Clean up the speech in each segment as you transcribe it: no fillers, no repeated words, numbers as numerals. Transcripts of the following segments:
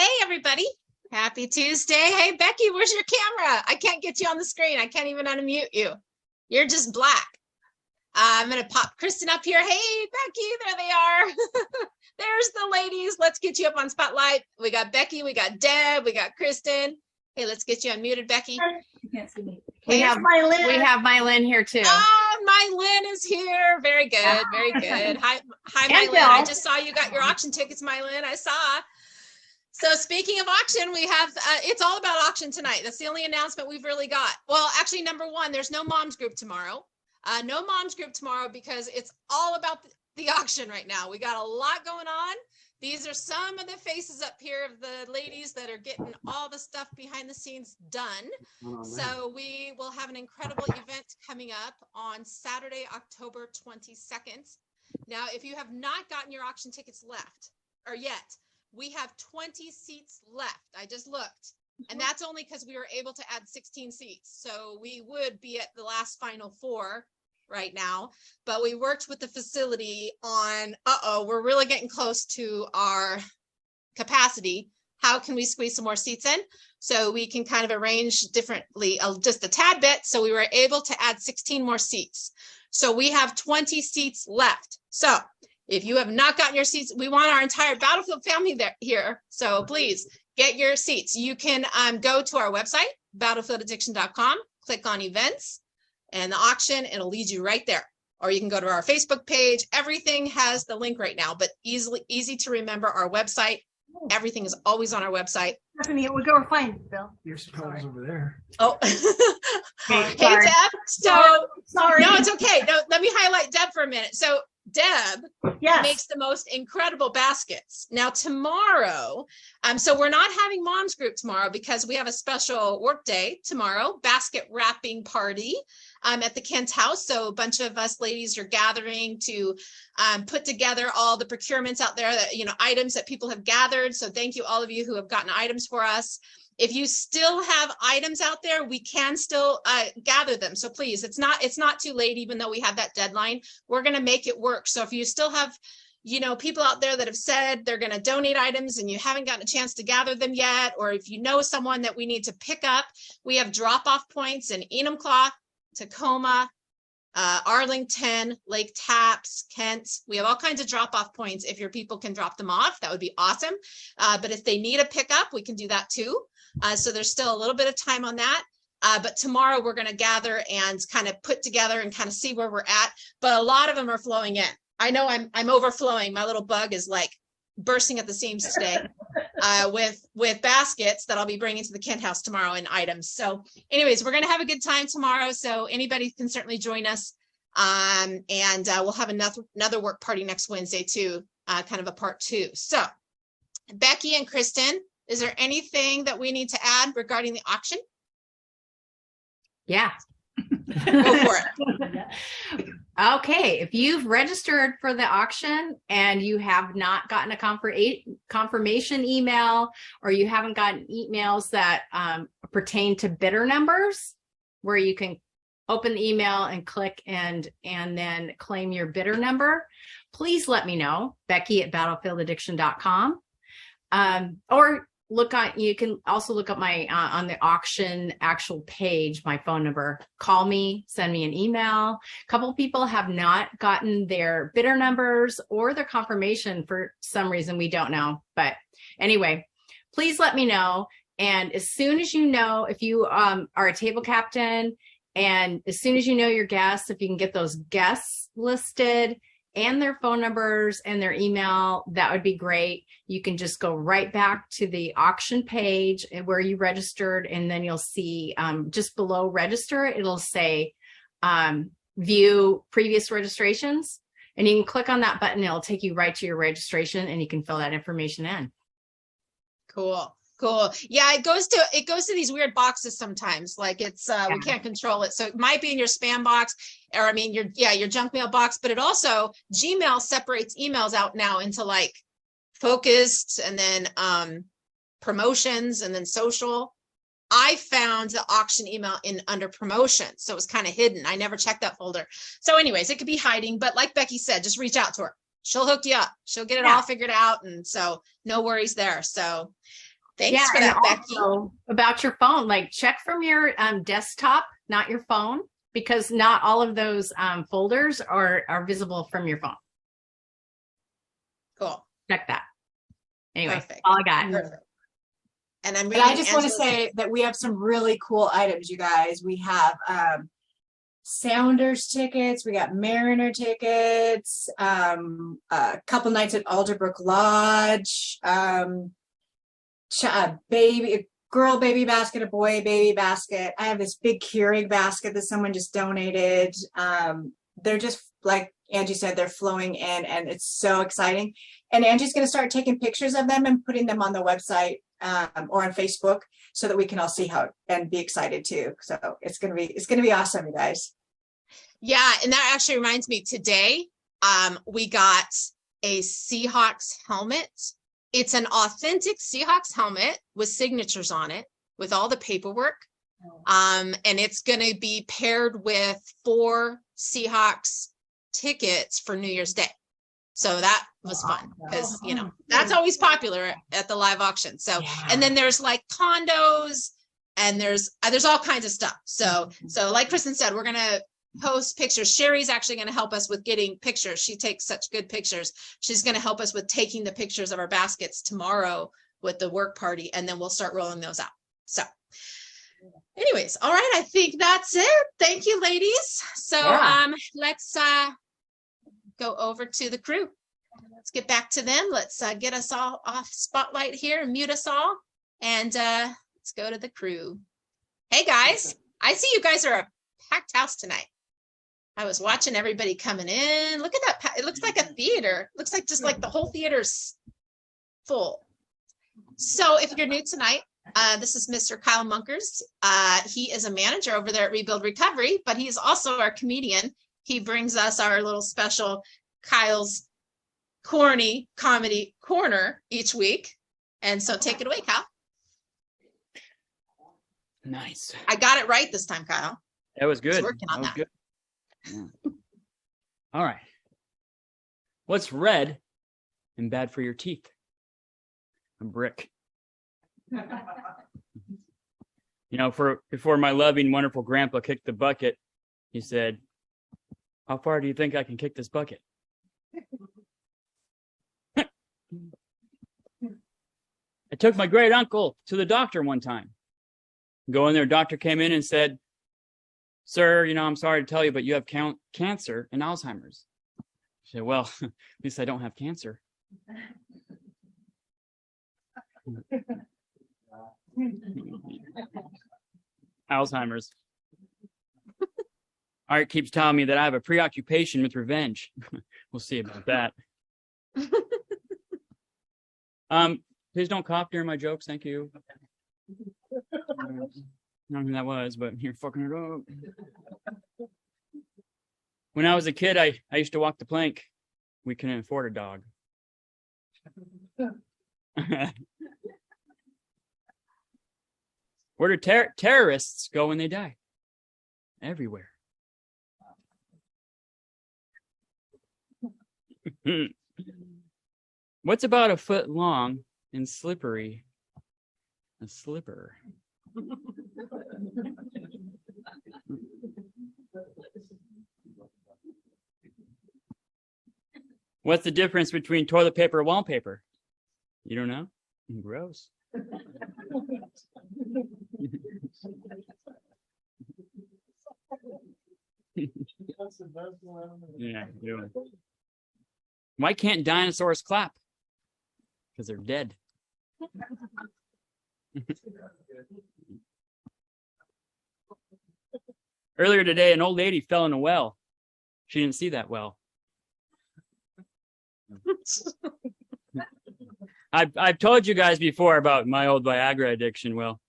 Hey, everybody. Happy Tuesday. Hey, Becky, where's your camera? I can't get you on the screen. I can't even unmute you. You're just black. I'm going to pop Kristen up here. Hey, Becky, there they are. There's the ladies. Let's get you up on Spotlight. We got Becky, we got Deb, we got Kristen. Hey, let's get you unmuted, Becky. You can't see me. We have Mylyn here too. Oh, Mylyn is here. Very good. Very good. Hi, Mylyn. Bill. I just saw you got your auction tickets, Mylyn. I saw. So speaking of auction, we have, it's all about auction tonight. That's the only announcement we've really got. Well, actually, number one, there's no mom's group tomorrow. No mom's group tomorrow because it's all about the auction right now. We got a lot going on. These are some of the faces up here of the ladies that are getting all the stuff behind the scenes done. So we will have an incredible event coming up on Saturday, October 22nd. Now, if you have not gotten your auction tickets left or yet, we have 20 seats left. I just looked, and that's only because we were able to add 16 seats. So we would be at the last final 4 right now, but we worked with the facility on, we're really getting close to our capacity. How can we squeeze some more seats in? So we can kind of arrange differently, just a tad bit. So we were able to add 16 more seats. So we have 20 seats left. So if you have not gotten your seats, we want our entire Battlefield family here. So please get your seats. You can go to our website, battlefielladdiction.com, click on events and the auction. It'll lead you right there. Or you can go to our Facebook page. Everything has the link right now, but easy to remember our website. Everything is always on our website. Stephanie, we'll go find you, Bill. Your spell's over there. Oh, hey, Deb. So, Sorry. No, it's okay. No, let me highlight Deb for a minute. So Deb makes the most incredible baskets. Now tomorrow, so we're not having mom's group tomorrow because we have a special work day tomorrow, basket wrapping party at the Kent house. So a bunch of us ladies are gathering to put together all the procurements out there that, items that people have gathered. So thank you all of you who have gotten items for us. If you still have items out there, we can still gather them. So please, it's not too late, even though we have that deadline. We're going to make it work. So if you still have, people out there that have said they're going to donate items and you haven't gotten a chance to gather them yet, or if you know someone that we need to pick up, we have drop-off points in Enumclaw, Tacoma, Arlington, Lake Tapps, Kent. We have all kinds of drop-off points. If your people can drop them off, that would be awesome. But if they need a pickup, we can do that too. So there's still a little bit of time on that. But tomorrow we're going to gather and kind of put together and kind of see where we're at. But a lot of them are flowing in. I know I'm overflowing. My little bug is like bursting at the seams today with baskets that I'll be bringing to the Kent house tomorrow in items. So anyways, we're going to have a good time tomorrow. So anybody can certainly join us. And we'll have another work party next Wednesday too, kind of a part 2. So Becky and Kristen, is there anything that we need to add regarding the auction? Yeah. Go for it. Okay. If you've registered for the auction and you have not gotten a confirmation email, or you haven't gotten emails that pertain to bidder numbers, where you can open the email and click and then claim your bidder number, please let me know, Becky@battlefielladdiction.com. Or you can also look up my on the auction actual page, my phone number. Call me, send me an email. A couple of people have not gotten their bidder numbers or their confirmation for some reason, we don't know. But anyway, please let me know. And as soon as you know, if you are a table captain, and as soon as you know your guests, if you can get those guests listed and their phone numbers and their email, that would be great. You can just go right back to the auction page where you registered, and then you'll see just below register, it'll say view previous registrations, and you can click on that button. It'll take you right to your registration, and you can fill that information in. Cool. Yeah, it goes to these weird boxes sometimes. Like it's we can't control it. So it might be in your spam box, or your junk mail box, but it also, Gmail separates emails out now into like focused and then promotions and then social. I found the auction email under promotions, so it was kind of hidden. I never checked that folder. So anyways, it could be hiding, but like Becky said, just reach out to her. She'll hook you up. She'll get it all figured out. And so no worries there. So Thanks for that, Becky. About your phone, like check from your desktop, not your phone, because not all of those folders are visible from your phone. Cool. Check that. Anyway, Perfect. all I got. Perfect. And I'm But I just want to say that we have some really cool items, you guys. We have Sounders tickets, we got Mariner tickets, a couple nights at Alderbrook Lodge, a girl baby basket, a boy baby basket. I have this big Keurig basket that someone just donated. They're just, like Angie said, they're flowing in, and it's so exciting. And Angie's going to start taking pictures of them and putting them on the website or on Facebook, so that we can all see how and be excited too. So it's gonna be awesome, you guys. Yeah, and that actually reminds me, today we got a Seahawks helmet. It's an authentic Seahawks helmet with signatures on it, with all the paperwork. And it's going to be paired with 4 Seahawks tickets for New Year's Day. So that was fun, because, you know, that's always popular at the live auction. So, and then there's like condos, and there's all kinds of stuff. So like Kristen said, we're going to post pictures. Sherry's actually going to help us with getting pictures. She takes such good pictures. She's going to help us with taking the pictures of our baskets tomorrow with the work party, and then we'll start rolling those out. So anyways, all right, I think that's it. Thank you, ladies. So let's go over to the crew. Let's get back to them. Let's get us all off spotlight here and mute us all, and let's go to the crew. Hey guys, I see you guys are a packed house tonight. I was watching everybody coming in. Look at that. It looks like a theater. It looks like just like the whole theater's full. So if you're new tonight, this is Mr. Kyle Munkers. He is a manager over there at Rebuild Recovery, but he's also our comedian. He brings us our little special Kyle's corny comedy corner each week. And so take it away, Kyle. Nice. I got it right this time, Kyle. That was good. Working on that. Good. Yeah. All right. What's red and bad for your teeth? A brick. You know, before my loving, wonderful grandpa kicked the bucket, he said, "How far do you think I can kick this bucket?" I took my great uncle to the doctor one time. Go in there, doctor came in and said, "Sir, you know, I'm sorry to tell you, but you have cancer and Alzheimer's." I said, "Well, at least I don't have cancer." Alzheimer's. Art keeps telling me that I have a preoccupation with revenge. We'll see about that. Please don't cough during my jokes. Thank you. I don't know who that was, but you're fucking it up. When I was a kid, I used to walk the plank. We couldn't afford a dog. Where do terrorists go when they die? Everywhere. What's about a foot long and slippery? A slipper. What's the difference between toilet paper and wallpaper? You don't know? Gross. Yeah. Why can't dinosaurs clap? Because they're dead. Earlier today, an old lady fell in a well. She didn't see that well. I've told you guys before about my old Viagra addiction. Well,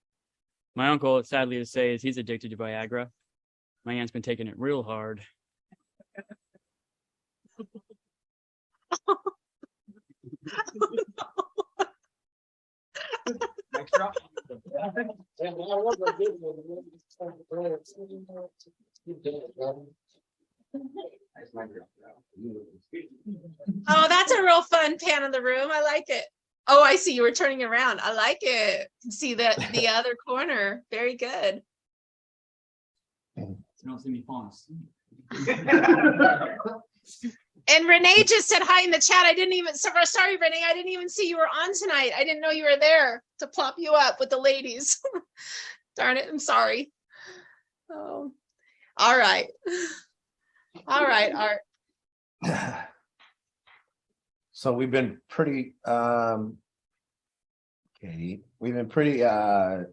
my uncle, sadly to say, is he's addicted to Viagra. My aunt's been taking it real hard. Extra. Oh, that's a real fun pan in the room. I like it. Oh, I see. You were turning around. I like it. See the other corner. Very good. You don't see me falling asleep. And Renee just said hi in the chat. I didn't even, sorry, Renee, I didn't even see you were on tonight. I didn't know you were there to plop you up with the ladies. Darn it. I'm sorry. Oh, all right. All right, Art. So we've been pretty, Katie, we've been pretty on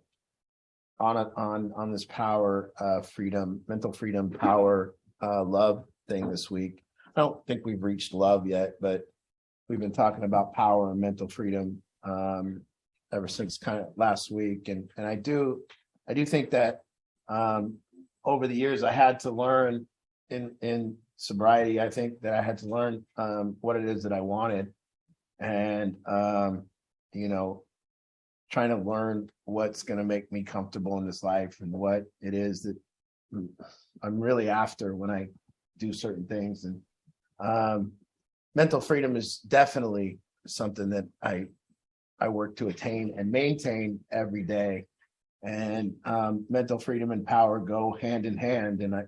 this power, freedom, mental freedom, power, love thing this week. I don't think we've reached love yet, but we've been talking about power and mental freedom ever since kind of last week. And I do think that over the years I had to learn in sobriety, I think that I had to learn what it is that I wanted, and trying to learn what's going to make me comfortable in this life and what it is that I'm really after when I do certain things. And mental freedom is definitely something that I work to attain and maintain every day. And mental freedom and power go hand in hand. And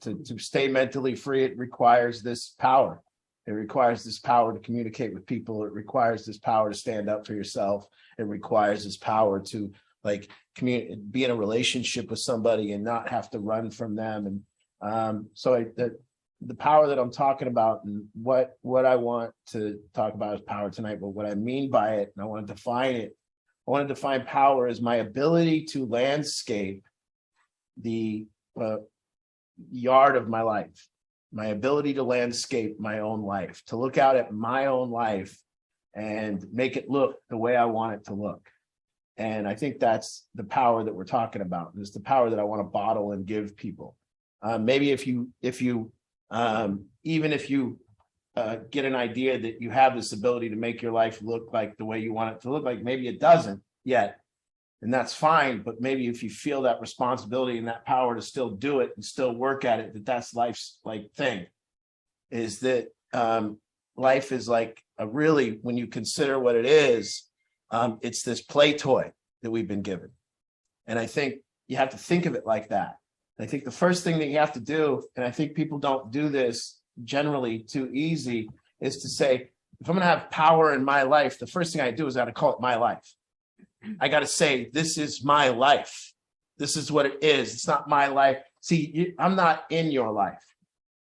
to stay mentally free, it requires this power. It requires this power to communicate with people. It requires this power to stand up for yourself. It requires this power to be in a relationship with somebody and not have to run from them. And the power that I'm talking about, and what I want to talk about is power tonight, but what I mean by it, and I want to define it. I want to define power as my ability to landscape the yard of my life, my ability to landscape my own life, to look out at my own life and make it look the way I want it to look. And I think that's the power that we're talking about. It's the power that I want to bottle and give people. Maybe if you get an idea that you have this ability to make your life look like the way you want it to look like, maybe it doesn't yet, and that's fine. But maybe if you feel that responsibility and that power to still do it and still work at it, that's life's thing, is that life is really, when you consider what it is, it's this play toy that we've been given. And I think you have to think of it like that. I think the first thing that you have to do, and I think people don't do this generally too easy, is to say, if I'm going to have power in my life, the first thing I do is I got to call it my life. I got to say, this is my life. This is what it is. It's not my life. See, I'm not in your life.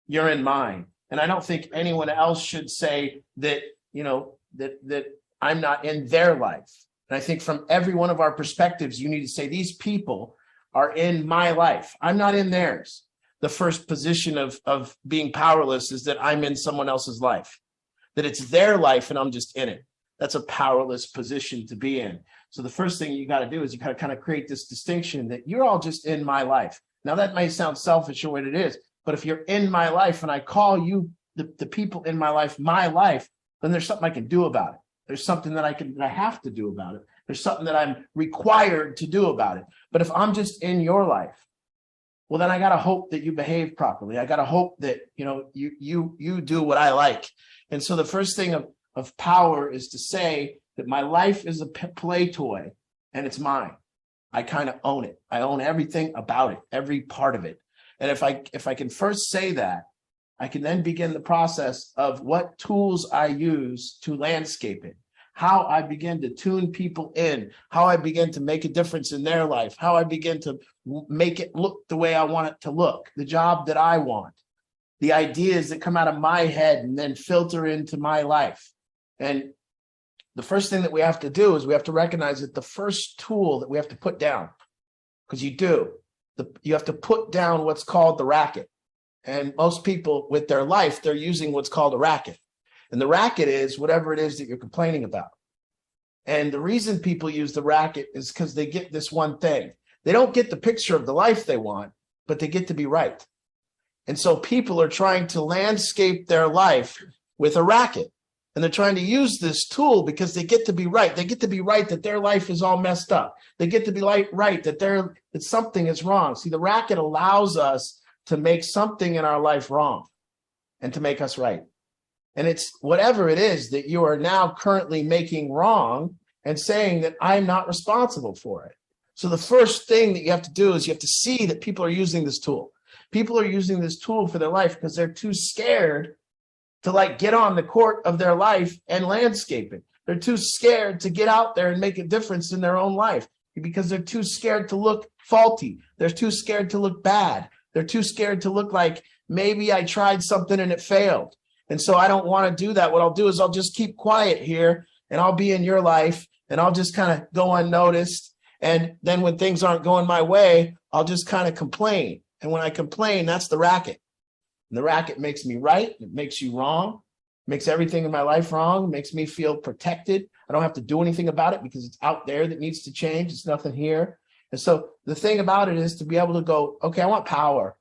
You're in mine. And I don't think anyone else should say that, that I'm not in their life. And I think from every one of our perspectives, you need to say, these people are in my life. I'm not in theirs. The first position of being powerless is that I'm in someone else's life, that it's their life and I'm just in it. That's a powerless position to be in. So the first thing you got to do is you got to kind of create this distinction that you're all just in my life. Now that may sound selfish or what it is, but if you're in my life and I call you the people in my life, then there's something I can do about it. There's something that I have to do about it. There's something that I'm required to do about it. But if I'm just in your life, well, then I got to hope that you behave properly. I got to hope that, you do what I like. And so the first thing of power is to say that my life is a play toy and it's mine. I kind of own it. I own everything about it, every part of it. And if I can first say that, I can then begin the process of what tools I use to landscape it, how I begin to tune people in, how I begin to make a difference in their life, how I begin to make it look the way I want it to look, the job that I want, the ideas that come out of my head and then filter into my life. And the first thing that we have to do is we have to recognize that the first tool that we have to put down, because you have to put down what's called the racket. And most people with their life, they're using what's called a racket. And the racket is whatever it is that you're complaining about. And the reason people use the racket is because they get this one thing. They don't get the picture of the life they want, but they get to be right. And so people are trying to landscape their life with a racket. And they're trying to use this tool because they get to be right. They get to be right that their life is all messed up. They get to be right that something is wrong. See, the racket allows us to make something in our life wrong and to make us right. And it's whatever it is that you are now currently making wrong and saying that I'm not responsible for it. So the first thing that you have to do is you have to see that people are using this tool. People are using this tool for their life because they're too scared to like get on the court of their life and landscape it. They're too scared to get out there and make a difference in their own life because they're too scared to look faulty. They're too scared to look bad. They're too scared to look like maybe I tried something and it failed. And so I don't want to do that. What I'll do is I'll just keep quiet here and I'll be in your life and I'll just kind of go unnoticed. And then when things aren't going my way, I'll just kind of complain. And when I complain, that's the racket. And the racket makes me right. It makes you wrong. It makes everything in my life wrong. It makes me feel protected. I don't have to do anything about it because it's out there that needs to change. It's nothing here. And so the thing about it is to be able to go, okay, I want power.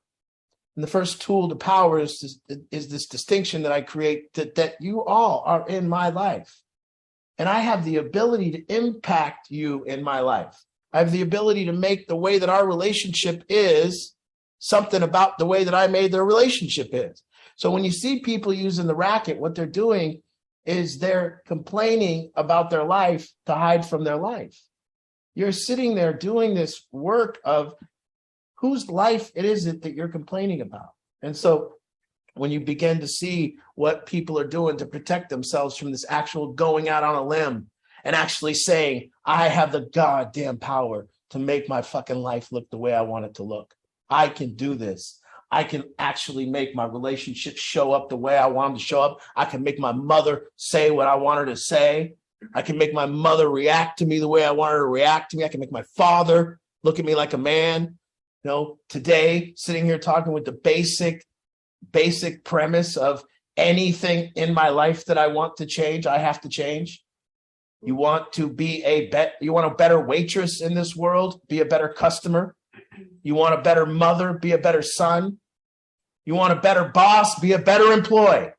And the first tool to power is this distinction that I create that you all are in my life. And I have the ability to impact you in my life. I have the ability to make the way that our relationship is something about the way that I made their relationship is. So when you see people using the racket, what they're doing is they're complaining about their life to hide from their life. You're sitting there doing this work of whose life it is that you're complaining about. And so when you begin to see what people are doing to protect themselves from this actual going out on a limb and actually saying, I have the goddamn power to make my fucking life look the way I want it to look. I can do this. I can actually make my relationship show up the way I want them to show up. I can make my mother say what I want her to say. I can make my mother react to me the way I want her to react to me. I can make my father look at me like a man. You know, today, sitting here talking with the basic premise of anything in my life that I want to change, I have to change. You want to be you want a better waitress in this world, be a better customer. You want a better mother, be a better son. You want a better boss, be a better employee.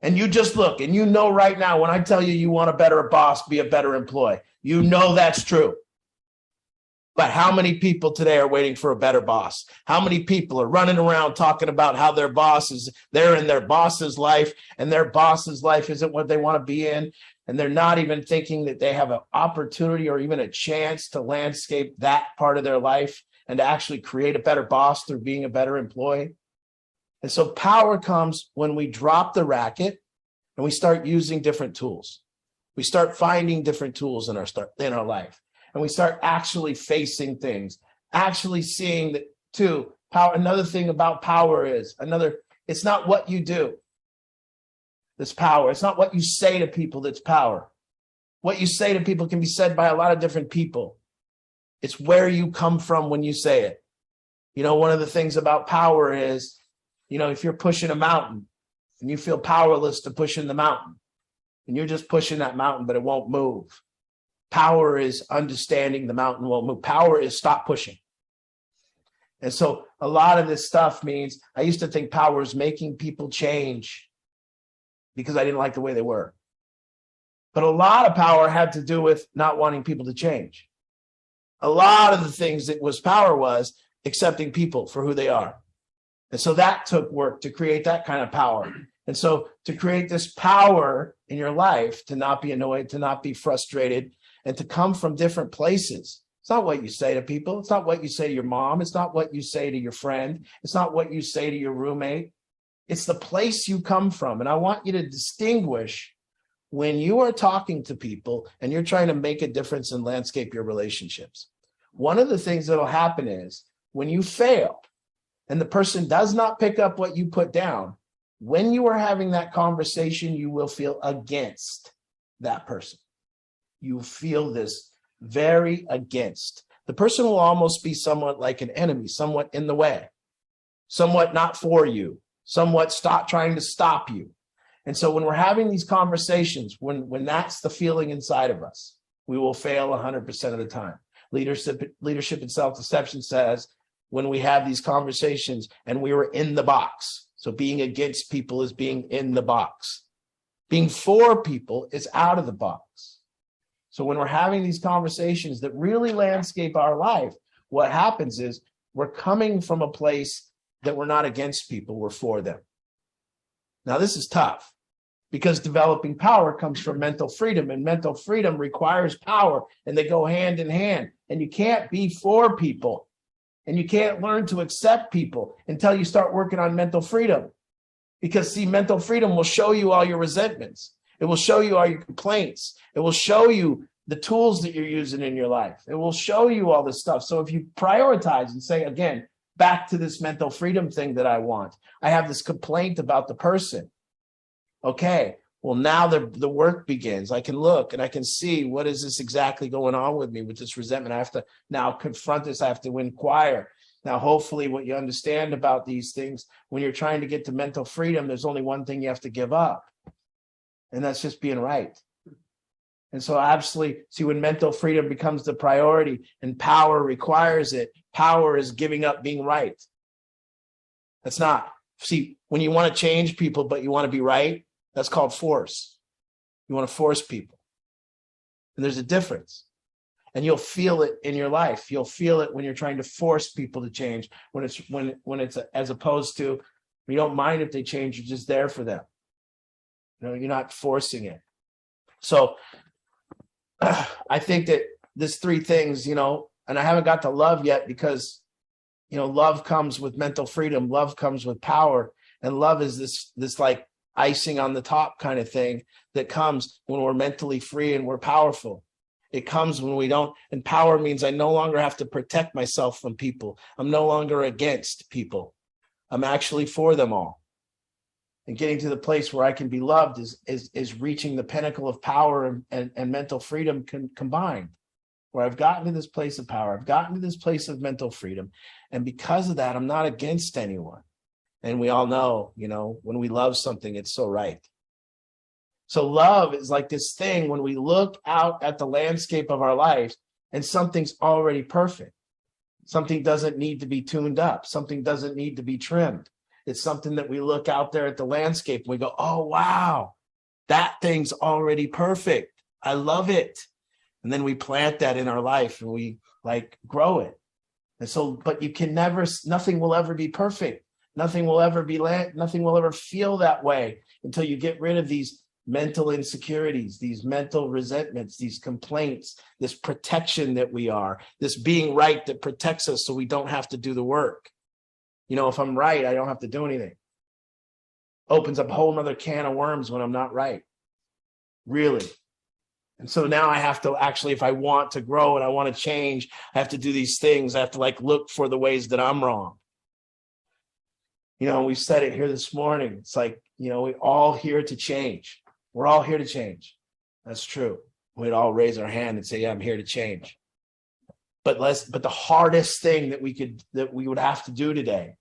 And you just look and you know right now when I tell you you want a better boss, be a better employee, you know that's true. But how many people today are waiting for a better boss? How many people are running around talking about how they're in their boss's life and their boss's life isn't what they want to be in? And they're not even thinking that they have an opportunity or even a chance to landscape that part of their life and to actually create a better boss through being a better employee. And so power comes when we drop the racket and we start using different tools. We start finding different tools in our life. And we start actually facing things, actually seeing that too. Power. Another thing about power is it's not what you do that's power. It's not what you say to people that's power. What you say to people can be said by a lot of different people. It's where you come from when you say it. You know, one of the things about power is, you know, if you're pushing a mountain and you feel powerless to pushing the mountain and you're just pushing that mountain, but it won't move. Power is understanding the mountain won't move. Power is stop pushing. And so a lot of this stuff means I used to think power is making people change because I didn't like the way they were. But a lot of power had to do with not wanting people to change. A lot of the things that was power was accepting people for who they are. And so that took work to create that kind of power. And so to create this power in your life, to not be annoyed, to not be frustrated, and to come from different places. It's not what you say to people. It's not what you say to your mom. It's not what you say to your friend. It's not what you say to your roommate. It's the place you come from. And I want you to distinguish when you are talking to people and you're trying to make a difference and landscape your relationships. One of the things that'll happen is when you fail and the person does not pick up what you put down, when you are having that conversation, you will feel against that person. You feel this very against. The person will almost be somewhat like an enemy, somewhat in the way, somewhat not for you, somewhat trying to stop you. And so when we're having these conversations, when that's the feeling inside of us, we will fail 100% of the time. Leadership and self-deception says when we have these conversations and we were in the box. So being against people is being in the box. Being for people is out of the box. So when we're having these conversations that really landscape our life, what happens is we're coming from a place that we're not against people, we're for them. Now, this is tough because developing power comes from mental freedom, and mental freedom requires power, and they go hand in hand. And you can't be for people, and you can't learn to accept people until you start working on mental freedom. Because see, mental freedom will show you all your resentments. It will show you all your complaints. It will show you the tools that you're using in your life. It will show you all this stuff. So if you prioritize and say, again, back to this mental freedom thing that I want, I have this complaint about the person. Okay, well, now the work begins. I can look and I can see, what is this exactly going on with me with this resentment? I have to now confront this. I have to inquire. Now, hopefully what you understand about these things, when you're trying to get to mental freedom, there's only one thing you have to give up. And that's just being right. And so absolutely, see, when mental freedom becomes the priority and power requires it, power is giving up being right. That's not. See, when you want to change people, but you want to be right, that's called force. You want to force people. And there's a difference. And you'll feel it in your life. You'll feel it when you're trying to force people to change, when it's as opposed to, you don't mind if they change, you're just there for them. You're not forcing it. So I think that there's three things, and I haven't got to love yet because, love comes with mental freedom. Love comes with power. And love is this like icing on the top kind of thing that comes when we're mentally free and we're powerful. It comes when we don't. And power means I no longer have to protect myself from people. I'm no longer against people. I'm actually for them all. And getting to the place where I can be loved is reaching the pinnacle of power and mental freedom combined, where I've gotten to this place of power. I've gotten to this place of mental freedom. And because of that, I'm not against anyone. And we all know, when we love something, it's so right. So love is like this thing when we look out at the landscape of our life and something's already perfect. Something doesn't need to be tuned up. Something doesn't need to be trimmed. It's something that we look out there at the landscape and we go, oh, wow, that thing's already perfect. I love it. And then we plant that in our life and we grow it. And so, but you can nothing will ever be perfect. Nothing will ever feel that way until you get rid of these mental insecurities, these mental resentments, these complaints, this protection that we are, this being right that protects us so we don't have to do the work. If I'm right, I don't have to do anything. Opens up a whole nother can of worms when I'm not right. Really. And so now I have to actually, if I want to grow and I want to change, I have to do these things. I have to look for the ways that I'm wrong. We said it here this morning. It's we're all here to change. We're all here to change. That's true. We'd all raise our hand and say, yeah, I'm here to change. But the hardest thing that we would have to do today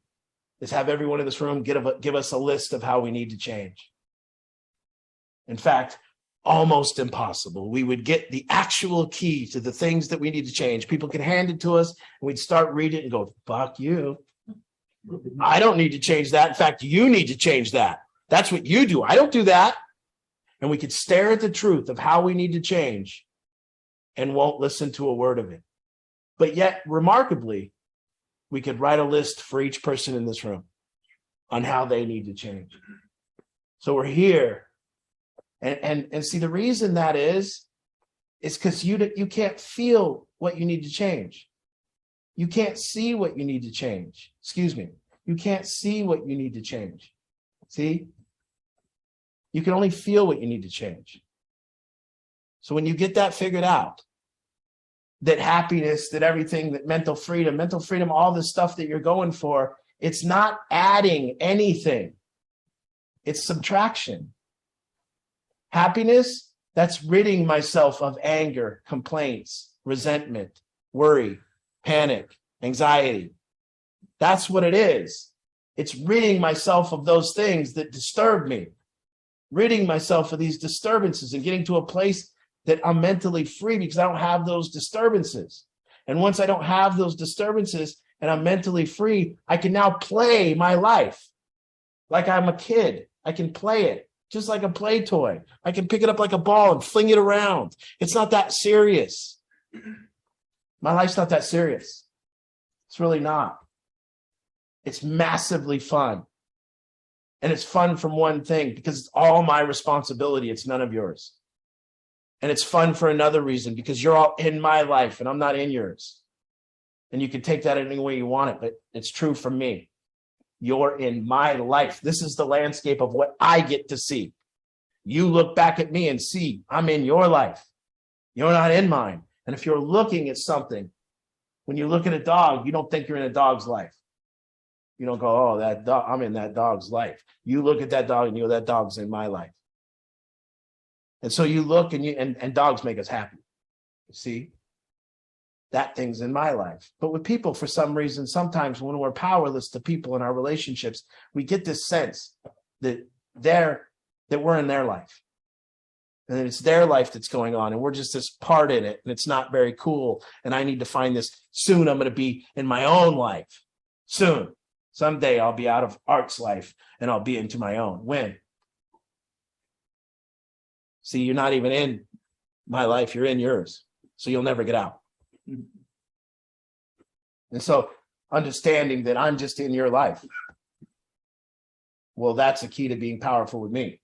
is have everyone in this room give us a list of how we need to change. In fact, almost impossible. We would get the actual key to the things that we need to change. People could hand it to us and we'd start reading it and go, fuck you. I don't need to change that. In fact, you need to change that. That's what you do. I don't do that. And we could stare at the truth of how we need to change and won't listen to a word of it. But yet, remarkably, we could write a list for each person in this room on how they need to change. So we're here. And see, the reason that is because you can't feel what you need to change. You can't see what you need to change. Excuse me. You can't see what you need to change. See? You can only feel what you need to change. So when you get that figured out, that happiness, that everything, that mental freedom, all the stuff that you're going for, it's not adding anything. It's subtraction. Happiness, that's ridding myself of anger, complaints, resentment, worry, panic, anxiety. That's what it is. It's ridding myself of those things that disturb me, ridding myself of these disturbances and getting to a place that I'm mentally free because I don't have those disturbances. And once I don't have those disturbances and I'm mentally free, I can now play my life like I'm a kid. I can play it just like a play toy. I can pick it up like a ball and fling it around. It's not that serious. My life's not that serious. It's really not. It's massively fun. And it's fun from one thing because it's all my responsibility. It's none of yours. And it's fun for another reason because you're all in my life and I'm not in yours. And you can take that any way you want it, but it's true for me. You're in my life. This is the landscape of what I get to see. You look back at me and see I'm in your life. You're not in mine. And if you're looking at something, when you look at a dog, you don't think you're in a dog's life. You don't go, oh, that dog, I'm in that dog's life. You look at that dog and you go, that dog's in my life. And so you look and dogs make us happy. You see? That thing's in my life. But with people, for some reason, sometimes when we're powerless to people in our relationships, we get this sense that we're in their life. And it's their life that's going on. And we're just this part in it. And it's not very cool. And I need to find this. Soon I'm going to be in my own life. Soon. Someday I'll be out of Art's life and I'll be into my own. When? See, you're not even in my life. You're in yours. So you'll never get out. And so understanding that I'm just in your life. Well, that's the key to being powerful with me.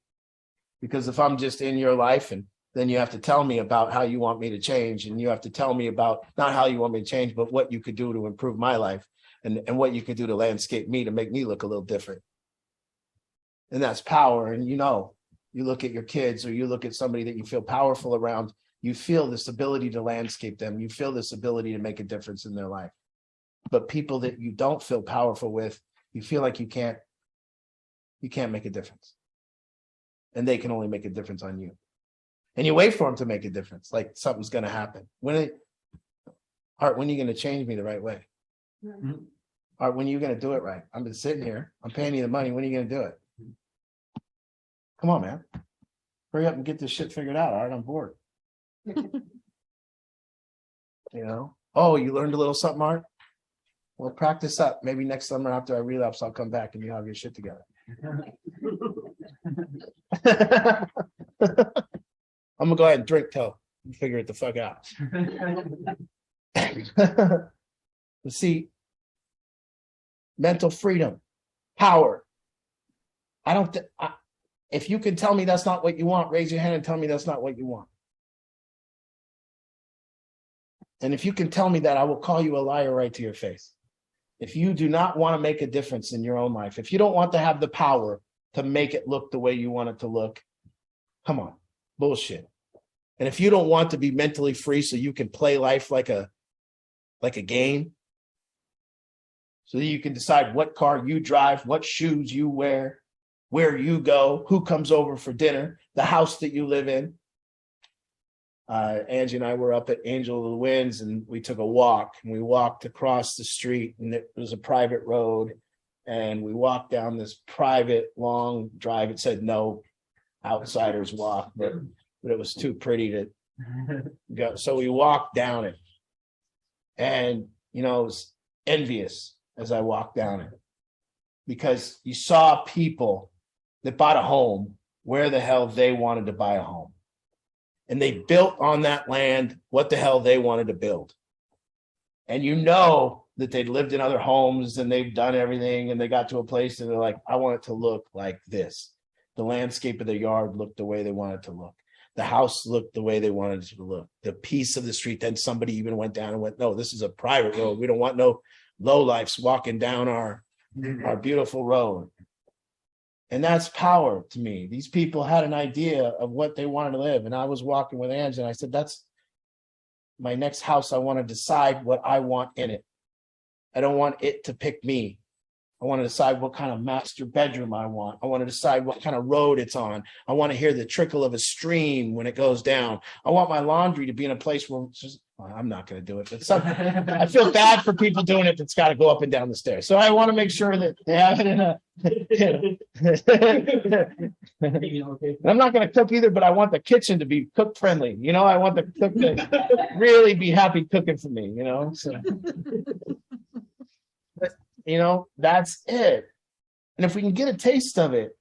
Because if I'm just in your life and then you have to tell me about how you want me to change, and you have to tell me about not how you want me to change, but what you could do to improve my life and what you could do to landscape me to make me look a little different. And that's power. And you look at your kids or you look at somebody that you feel powerful around, you feel this ability to landscape them. You feel this ability to make a difference in their life. But people that you don't feel powerful with, you feel like you can't make a difference. And they can only make a difference on you. And you wait for them to make a difference, like something's going to happen. Art, when are you going to change me the right way? Mm-hmm. Art, when are you going to do it right? I've been sitting here. I'm paying you the money. When are you going to do it? Come on, man. Hurry up and get this shit figured out. Art, I'm bored. Oh, you learned a little something, Art? Well, practice up. Maybe next summer after I relapse, I'll come back and you have your shit together. I'm gonna go ahead and drink till you figure it the fuck out. See, mental freedom, power. If you can tell me that's not what you want, raise your hand and tell me that's not what you want. And if you can tell me that, I will call you a liar right to your face. If you do not want to make a difference in your own life, if you don't want to have the power to make it look the way you want it to look, come on, bullshit. And if you don't want to be mentally free so you can play life like a game, so that you can decide what car you drive, what shoes you wear, where you go, who comes over for dinner, the house that you live in. Angie and I were up at Angel of the Winds and we took a walk, and we walked across the street, and it was a private road, and we walked down this private long drive. It said no outsiders walk, but it was too pretty to go. So we walked down it, and I was envious as I walked down it, because you saw people that bought a home where the hell they wanted to buy a home. And they built on that land what the hell they wanted to build. And that they'd lived in other homes and they've done everything, and they got to a place and they're like, I want it to look like this. The landscape of their yard looked the way they wanted it to look. The house looked the way they wanted it to look. The piece of the street, then somebody even went down and went, no, this is a private road. We don't want no lowlifes walking down our beautiful road. And that's power to me. These people had an idea of what they wanted to live. And I was walking with Angie and I said, that's my next house. I want to decide what I want in it. I don't want it to pick me. I want to decide what kind of master bedroom I want. I want to decide what kind of road it's on. I want to hear the trickle of a stream when it goes down. I want my laundry to be in a place where it's just, I'm not going to do it, but I feel bad for people doing it that's got to go up and down the stairs. So I want to make sure that they have it in a. And I'm not going to cook either, but I want the kitchen to be cook friendly. I want the cook to really be happy cooking for me. So. But, that's it. And if we can get a taste of it,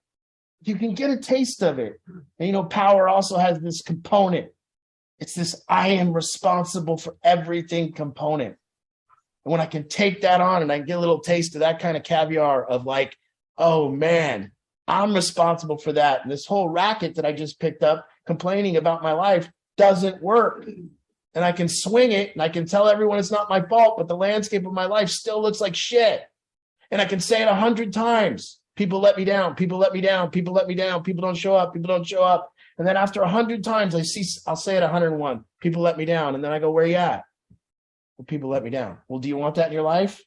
and power also has this component. It's this I am responsible for everything component. And when I can take that on and I can get a little taste of that kind of caviar of like, oh man, I'm responsible for that. And this whole racket that I just picked up, complaining about my life, doesn't work. And I can swing it and I can tell everyone it's not my fault, but the landscape of my life still looks like shit. And I can say it 100 times. People let me down. People let me down. People let me down. People don't show up. People don't show up. And then after 100 times, I'll say it 101. People let me down. And then I go, where you at? Well, people let me down. Well, do you want that in your life?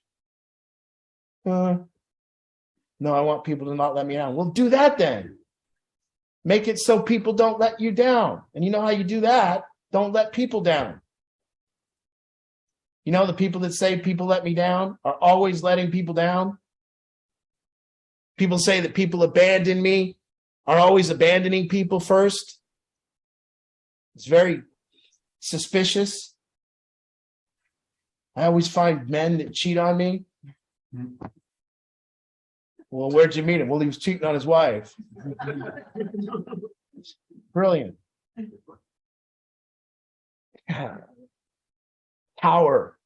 No, I want people to not let me down. Well, do that then. Make it so people don't let you down. And you know how you do that? Don't let people down. You know, the people that say people let me down are always letting people down. People say that people abandon me, are always abandoning people first. It's very suspicious. I always find men that cheat on me. Well, where'd you meet him? Well, he was cheating on his wife. Brilliant. Power.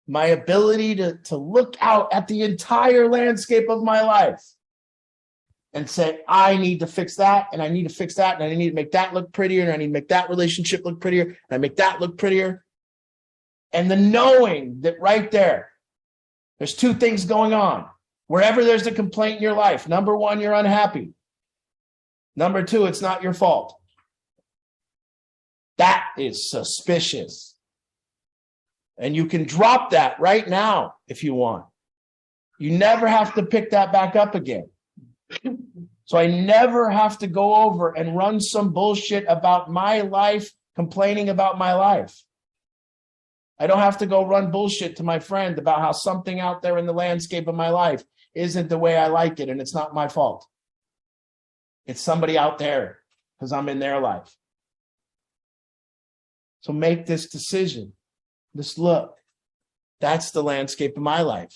My ability to look out at the entire landscape of my life and say, I need to fix that, and I need to fix that, and I need to make that look prettier, and I need to make that relationship look prettier, and I make that look prettier. And the knowing that right there's two things going on. Wherever there's a complaint in your life, number one, you're unhappy. Number two, it's not your fault. That is suspicious. And you can drop that right now if you want. You never have to pick that back up again. So I never have to go over and run some bullshit about my life, complaining about my life. I don't have to go run bullshit to my friend about how something out there in the landscape of my life isn't the way I like it, and it's not my fault. It's somebody out there because I'm in their life. So make this decision. Just look, that's the landscape of my life.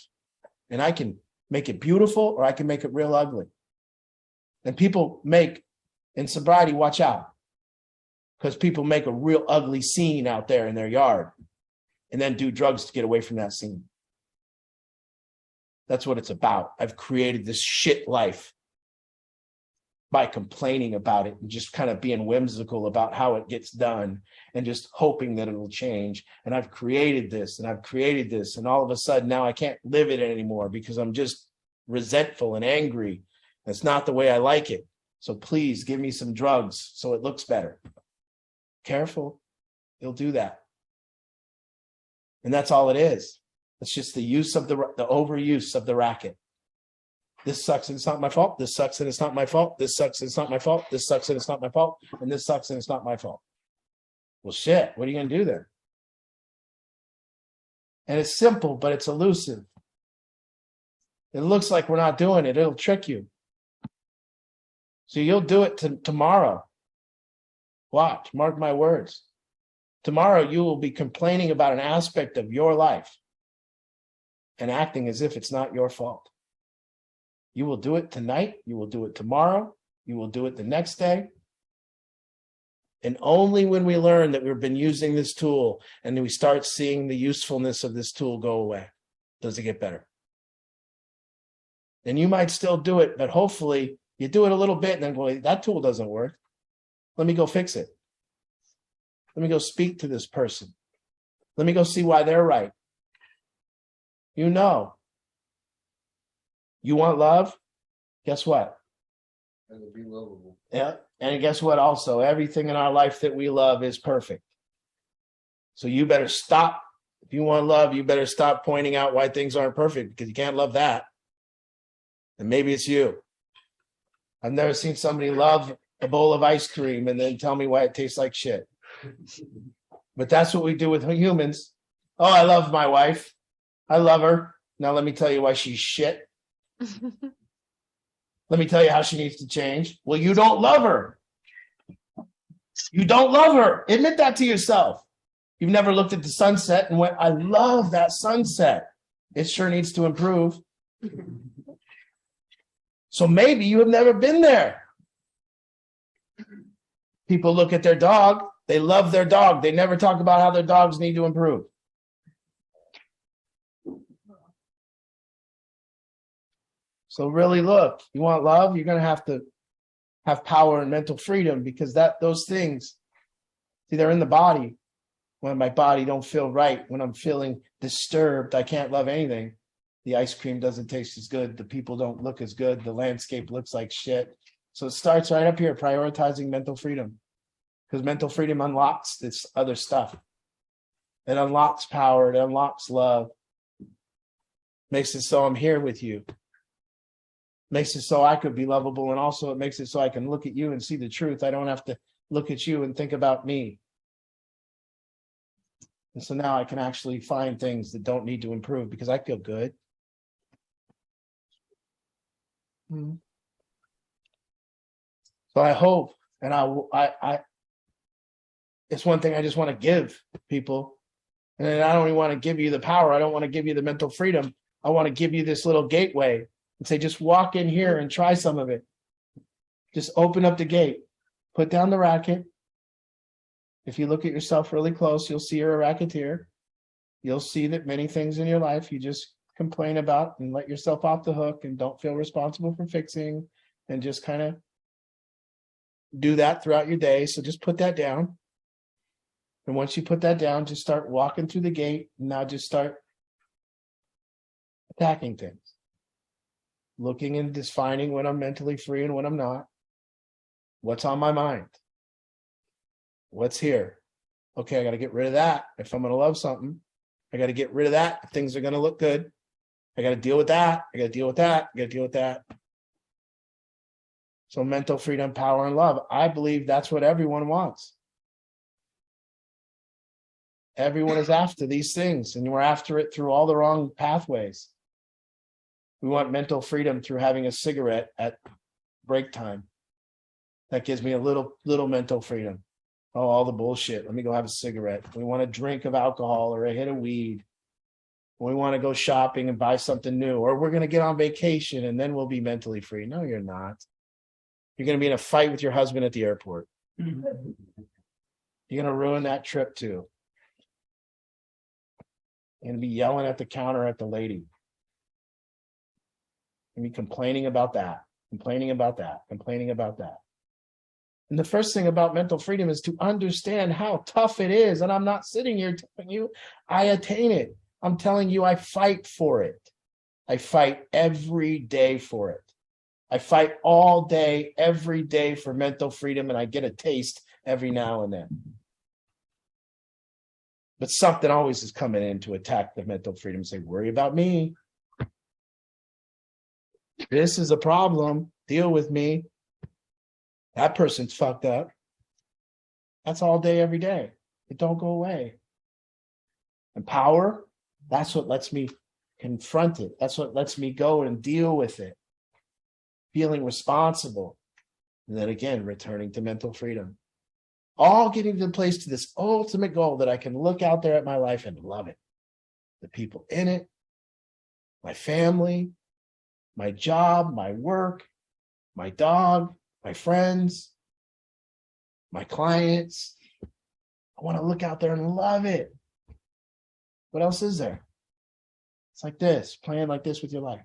And I can make it beautiful or I can make it real ugly. And people make, in sobriety, watch out. Because people make a real ugly scene out there in their yard and then do drugs to get away from that scene. That's what it's about. I've created this shit life by complaining about it and just kind of being whimsical about how it gets done and just hoping that it'll change. And I've created this and I've created this. And all of a sudden now I can't live it anymore because I'm just resentful and angry. That's not the way I like it. So please give me some drugs so it looks better. Careful. You'll do that. And that's all it is. It's just the use of the overuse of the racket. This sucks and it's not my fault. This sucks and it's not my fault. This sucks and it's not my fault. This sucks and it's not my fault. And this sucks and it's not my fault. Well, shit, what are you going to do then? And it's simple, but it's elusive. It looks like we're not doing it. It'll trick you. So you'll do it tomorrow. Watch, mark my words. Tomorrow you will be complaining about an aspect of your life and acting as if it's not your fault. You will do it tonight. You will do it tomorrow. You will do it the next day. And only when we learn that we've been using this tool and we start seeing the usefulness of this tool go away, does it get better. And you might still do it, but hopefully you do it a little bit and then go, that tool doesn't work. Let me go fix it. Let me go speak to this person. Let me go see why they're right. You know. You want love? Guess what? It'll be lovable. Yeah. And guess what? Also, everything in our life that we love is perfect. So you better stop. If you want love, you better stop pointing out why things aren't perfect because you can't love that. And maybe it's you. I've never seen somebody love a bowl of ice cream and then tell me why it tastes like shit. But that's what we do with humans. Oh, I love my wife. I love her. Now let me tell you why she's shit. Let me tell you how she needs to change. Well, you don't love her. You don't love her. Admit that to yourself. You've never looked at the sunset and went, I love that sunset. It sure needs to improve. So maybe you have never been there. People look at their dog. They love their dog. They never talk about how their dogs need to improve. So really look, you want love, you're going to have power and mental freedom, because those things, see, they're in the body. When my body don't feel right, when I'm feeling disturbed, I can't love anything. The ice cream doesn't taste as good. The people don't look as good. The landscape looks like shit. So it starts right up here, prioritizing mental freedom, because mental freedom unlocks this other stuff. It unlocks power. It unlocks love. Makes it so I'm here with you. Makes it so I could be lovable. And also it makes it so I can look at you and see the truth. I don't have to look at you and think about me. And so now I can actually find things that don't need to improve because I feel good. So I hope, and I it's one thing I just want to give people. And I don't even want to give you the power. I don't want to give you the mental freedom. I want to give you this little gateway and say, just walk in here and try some of it. Just open up the gate, put down the racket. If you look at yourself really close, you'll see you're a racketeer. You'll see that many things in your life you just complain about and let yourself off the hook and don't feel responsible for fixing, and just kind of do that throughout your day. So just put that down. And once you put that down, just start walking through the gate. Now just start attacking things. Looking and defining when I'm mentally free and when I'm not. What's on my mind? What's here? Okay, I got to get rid of that. If I'm going to love something, I got to get rid of that. If things are going to look good, I got to deal with that. I got to deal with that. I got to deal with that. So mental freedom, power, and love. I believe that's what everyone wants. Everyone is after these things, and we're after it through all the wrong pathways. We want mental freedom through having a cigarette at break time. That gives me a little mental freedom. Oh, all the bullshit. Let me go have a cigarette. We want a drink of alcohol or a hit of weed. We want to go shopping and buy something new, or we're going to get on vacation and then we'll be mentally free. No, you're not. You're going to be in a fight with your husband at the airport. You're going to ruin that trip too. You're going to be yelling at the counter at the lady. You're going to be complaining about that, complaining about that, complaining about that. And the first thing about mental freedom is to understand how tough it is. And I'm not sitting here telling you I attain it. I'm telling you I fight for it. I fight every day for it. I fight all day, every day for mental freedom, and I get a taste every now and then. But something always is coming in to attack the mental freedom and say, worry about me. This is a problem. Deal with me. That person's fucked up. That's all day, every day. It don't go away. And power, that's what lets me confront it. That's what lets me go and deal with it. Feeling responsible. And then again, returning to mental freedom. All getting to the place to this ultimate goal that I can look out there at my life and love it. The people in it, my family, my job, my work, my dog, my friends, my clients. I want to look out there and love it. What else is there? It's like this, playing like this with your life.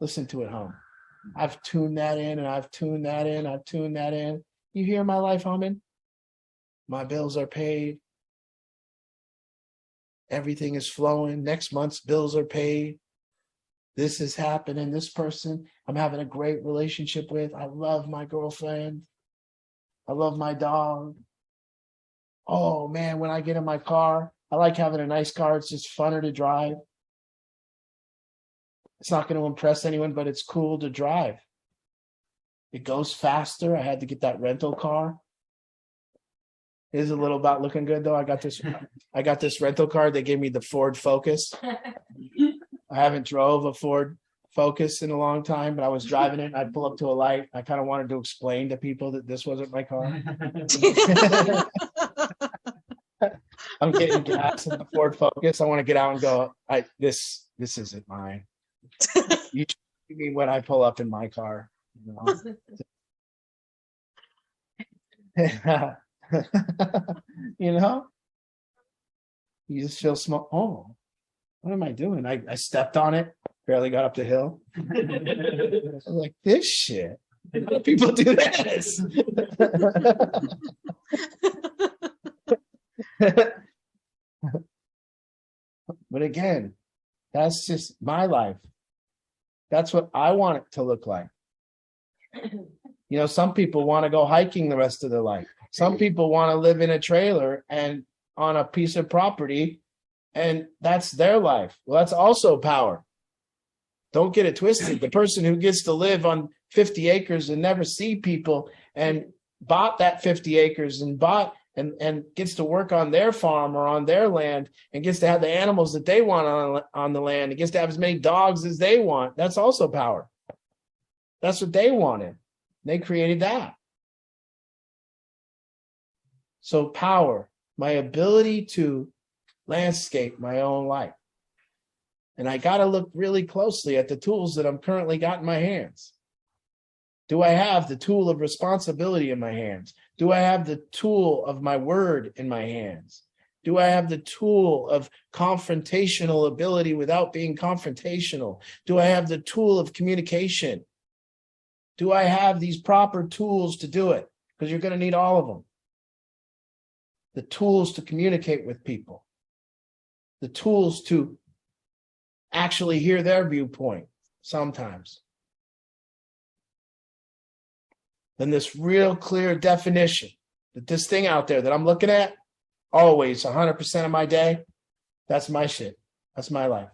Listen to it home. I've tuned that in and I've tuned that in. I've tuned that in. You hear my life humming? My bills are paid. Everything is flowing. Next month's bills are paid. This is happening. This person I'm having a great relationship with. I love my girlfriend. I love my dog. Oh man, when I get in my car, I like having a nice car. It's just funner to drive. It's not going to impress anyone, but it's cool to drive. It goes faster. I had to get that rental car. It is a little about looking good though. I got this rental car. They gave me the Ford Focus. I haven't drove a Ford Focus in a long time, but I was driving it. I'd pull up to a light. I kind of wanted to explain to people that this wasn't my car. I'm getting gas in the Ford Focus. I want to get out and go, this isn't mine. You give me when I pull up in my car. You know? You know? You just feel small. Oh, What am I doing? I stepped on it, barely got up the hill. I was like, this shit. How do people do this? But again, that's just my life. That's what I want it to look like. You know, some people want to go hiking the rest of their life. Some people want to live in a trailer and on a piece of property, and that's their life. Well, that's also power. Don't get it twisted. The person who gets to live on 50 acres and never see people and bought that 50 acres and bought and gets to work on their farm or on their land and gets to have the animals that they want on the land and gets to have as many dogs as they want. That's also power. That's what they wanted. They created that. So power, my ability to landscape my own life. And I got to look really closely at the tools that I'm currently got in my hands. Do I have the tool of responsibility in my hands? Do I have the tool of my word in my hands? Do I have the tool of confrontational ability without being confrontational? Do I have the tool of communication? Do I have these proper tools to do it? Because you're going to need all of them. The tools to communicate with people. The tools to actually hear their viewpoint sometimes. Then this real clear definition that this thing out there that I'm looking at, always 100% of my day, that's my shit. That's my life.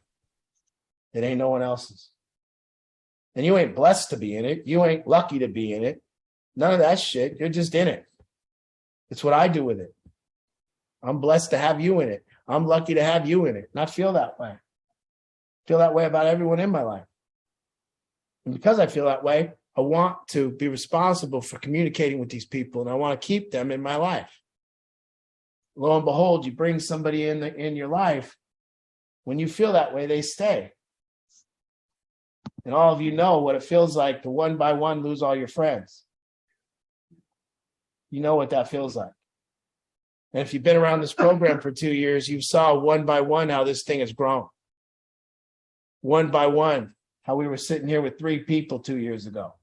It ain't no one else's. And you ain't blessed to be in it. You ain't lucky to be in it. None of that shit. You're just in it. It's what I do with it. I'm blessed to have you in it. I'm lucky to have you in it. Not feel that way. Feel that way about everyone in my life. And because I feel that way, I want to be responsible for communicating with these people, and I want to keep them in my life. Lo and behold, you bring somebody in your life. When you feel that way, they stay. And all of you know what it feels like to one by one lose all your friends. You know what that feels like. And if you've been around this program for 2 years, you saw one by one how this thing has grown. One by one, how we were sitting here with 3 people 2 years ago.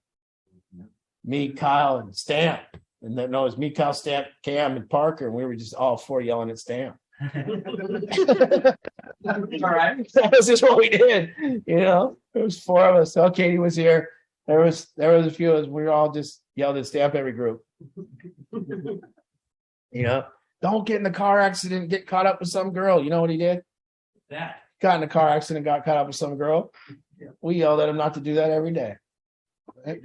Me, Kyle, and Stamp. And then, no, it was me, Kyle, Stamp, Cam, and Parker, and we were just all 4 yelling at Stamp. All right. That was just what we did. You know, there was 4 of us. So Katie was here. There was a few of us. We were all just yelled at Stamp every group. You know, don't get in a car accident and get caught up with some girl. You know what he did? That. Got in a car accident, got caught up with some girl. Yeah. We yelled at him not to do that every day. Right?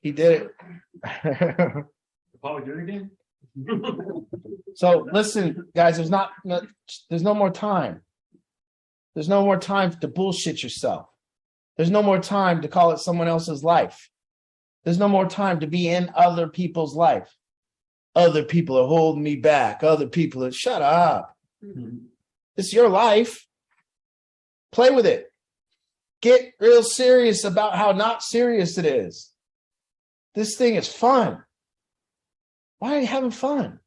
He did it. Probably do it again. So listen, guys, there's no more time. There's no more time to bullshit yourself. There's no more time to call it someone else's life. There's no more time to be in other people's life. Other people are holding me back. Other people are, shut up. Mm-hmm. It's your life. Play with it. Get real serious about how not serious it is. This thing is fun. Why are you having fun?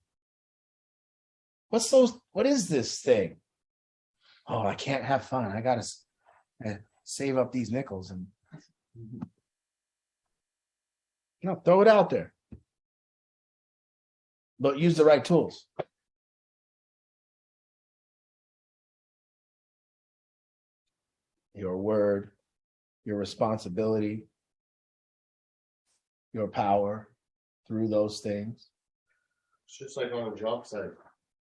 What is this thing? Oh, I can't have fun. I got to save up these nickels and throw it out there. But use the right tools. Your word, your responsibility, your power through those things. It's just like on a job site.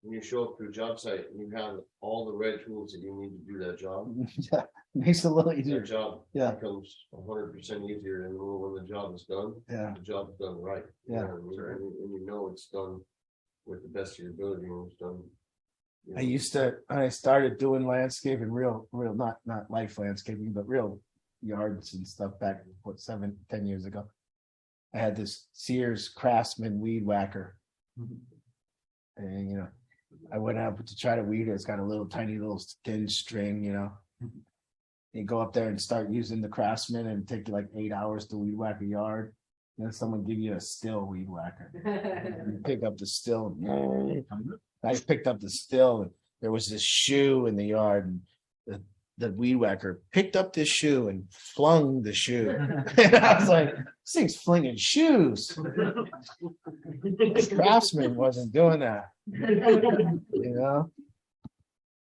When you show up to a job site and you have all the right tools that you need to do that job, Yeah, makes it a little easier. your job becomes 100% easier. And when the job is done, the job is done right. Yeah, and you know it's done with the best of your ability, and it's done. I started doing landscaping, real, not life landscaping, but real yards and stuff back, 7-10 years ago. I had this Sears Craftsman weed whacker. And, I went out to try to weed it. It's got a little tiny little thin string, You go up there and start using the Craftsman and take like 8 hours to weed whack a yard. And then someone give you a still weed whacker. You pick up the still. I picked up the still and there was this shoe in the yard and the weed whacker picked up this shoe and flung the shoe. And I was like, this thing's flinging shoes. The craftsman wasn't doing that. You know,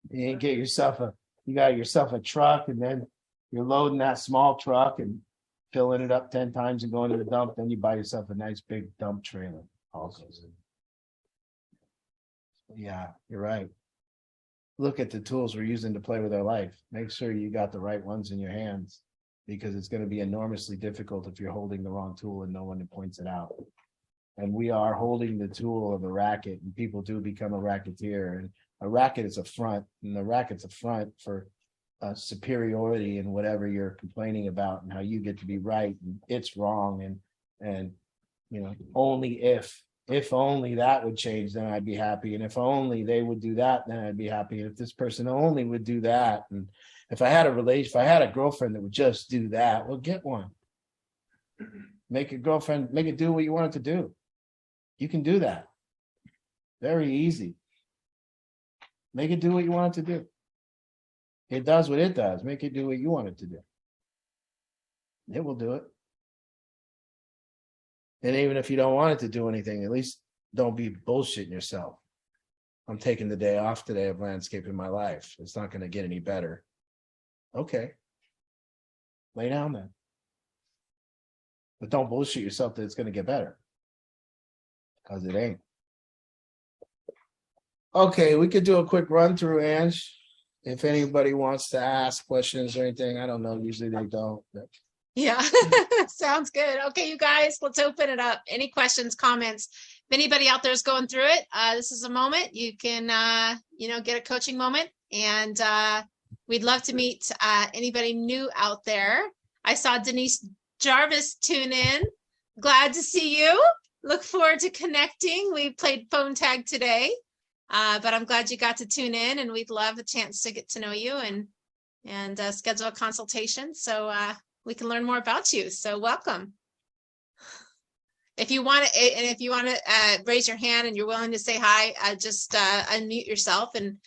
you got yourself a truck, and then you're loading that small truck and filling it up 10 times and going to the dump. Then you buy yourself a nice big dump trailer also. Yeah, you're right. Look at the tools we're using to play with our life. Make sure you got the right ones in your hands, because it's going to be enormously difficult if you're holding the wrong tool and no one points it out. And we are holding the tool of a racket, and people do become a racketeer. And a racket is a front, and the racket's a front for superiority and whatever you're complaining about, and how you get to be right and it's wrong. And you know, only if only that would change, then I'd be happy. And if only they would do that, then I'd be happy. And if this person only would do that, and if I had a girlfriend that would just do that, well, get one. Make a girlfriend, make it do what you want it to do. You can do that. Very easy. Make it do what you want it to do. It does what it does. Make it do what you want it to do. It will do it. And even if you don't want it to do anything, at least don't be bullshitting yourself. I'm taking the day off today of landscaping my life. It's not going to get any better. Okay. Lay down then. But don't bullshit yourself that it's going to get better. Because it ain't. Okay, we could do a quick run through, Ange. If anybody wants to ask questions or anything, I don't know. Usually they don't. But... Yeah, sounds good. Okay, you guys, let's open it up. Any questions, comments? If anybody out there is going through it, this is a moment you can, get a coaching moment. And we'd love to meet anybody new out there. I saw Denise Jarvis tune in. Glad to see you. Look forward to connecting. We played phone tag today, but I'm glad you got to tune in, and we'd love a chance to get to know you and schedule a consultation so we can learn more about you. So welcome. If you want to raise your hand and you're willing to say hi, just unmute yourself, and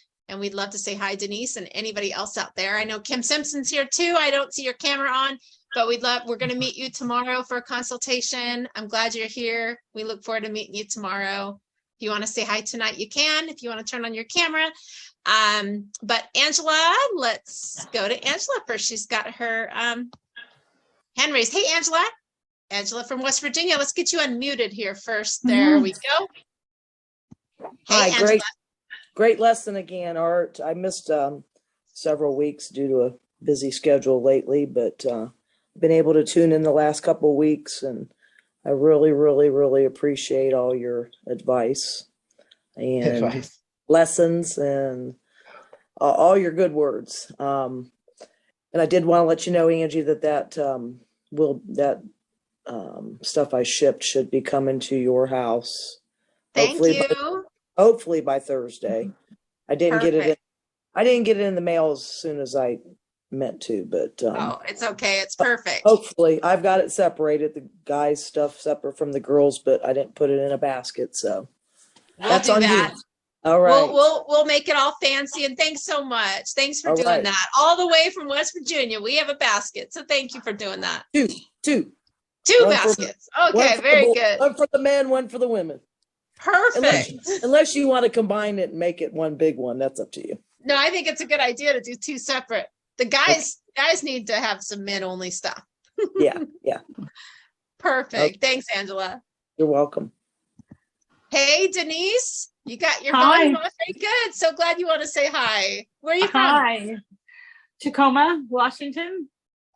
we'd love to say hi, Denise, and anybody else out there. I know Kim Simpson's here too. I don't see your camera on, but we're going to meet you tomorrow for a consultation. I'm glad you're here. We look forward to meeting you tomorrow. If you want to say hi tonight, you can. If you want to turn on your camera. But Angela, let's go to Angela first. She's got her hand raised. Hey, Angela. Angela from West Virginia. Let's get you unmuted here first. There we go. Hey, hi, Angela. Great lesson again, Art. I missed several weeks due to a busy schedule lately, but been able to tune in the last couple of weeks, and I really, really, really appreciate all your advice and lessons and all your good words. And I did want to let you know, Angie, that stuff I shipped should be coming to your house. Thank you. Hopefully by Thursday. I didn't get it in the mail as soon as I meant to, but it's okay. It's perfect. Hopefully. I've got it separated, the guys' stuff separate from the girls, but I didn't put it in a basket, so that's on you. All right. We'll make it all fancy, and thanks so much. Thanks for doing that. All the way from West Virginia. We have a basket, so thank you for doing that. Two baskets. Okay, very good. One for the men, one for the women. Perfect. Unless you want to combine it and make it one big one, that's up to you. No, I think it's a good idea to do two separate. The guys need to have some men only stuff. Yeah. Perfect. Okay. Thanks, Angela. You're welcome. Hey, Denise, you got your volume on. Very good. So glad you want to say hi. Where are you from? Hi, Tacoma, Washington.